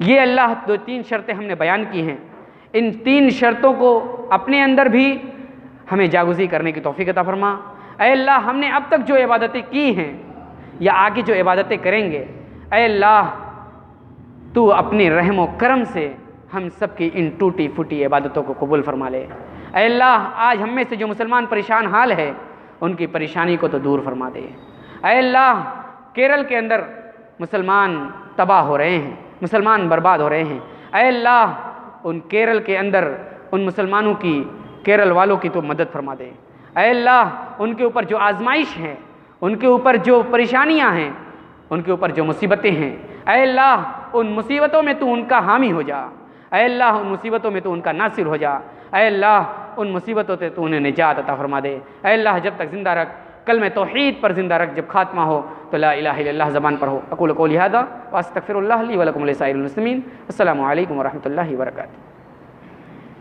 یہ اللہ 3 شرطیں ہم نے بیان کی ہیں، ان 3 شرطوں کو اپنے اندر بھی ہمیں جاگزی کرنے کی توفیق عطا فرما۔ اے اللہ ہم نے اب تک جو عبادتیں کی ہیں یا آگے جو عبادتیں کریں گے، اے اللہ تو اپنے رحم و کرم سے ہم سب کی ان ٹوٹی پھوٹی عبادتوں کو قبول فرما لے۔ اے اللہ آج ہم میں سے جو مسلمان پریشان حال ہے، ان کی پریشانی کو تو دور فرما دے۔ اے اللہ کیرل کے اندر مسلمان تباہ ہو رہے ہیں، مسلمان برباد ہو رہے ہیں، اے اللہ ان کیرل کے اندر ان مسلمانوں کی، کیرل والوں کی تو مدد فرما دے۔ اے اللہ ان کے اوپر جو آزمائش ہے، ان کے اوپر جو پریشانیاں ہیں، ان کے اوپر جو مصیبتیں ہیں، اے اللہ ان مصیبتوں میں تو ان کا حامی ہو جا۔ اے اللہ ان مصیبتوں میں تو ان کا ناصر ہو جا۔ اے اللہ ان مصیبتوں سے تو انہیں نجات عطا فرما دے۔ اے اللہ جب تک زندہ رکھ، کلمہ توحید پر زندہ رکھ، جب خاتمہ ہو تو لا الہ الا اللہ زبان پر ہو۔ اقول قولی ھذا واستغفر اللہ لی ولکم ولسائر المسلمین۔ السلام علیکم ورحمۃ اللہ وبرکاتہ۔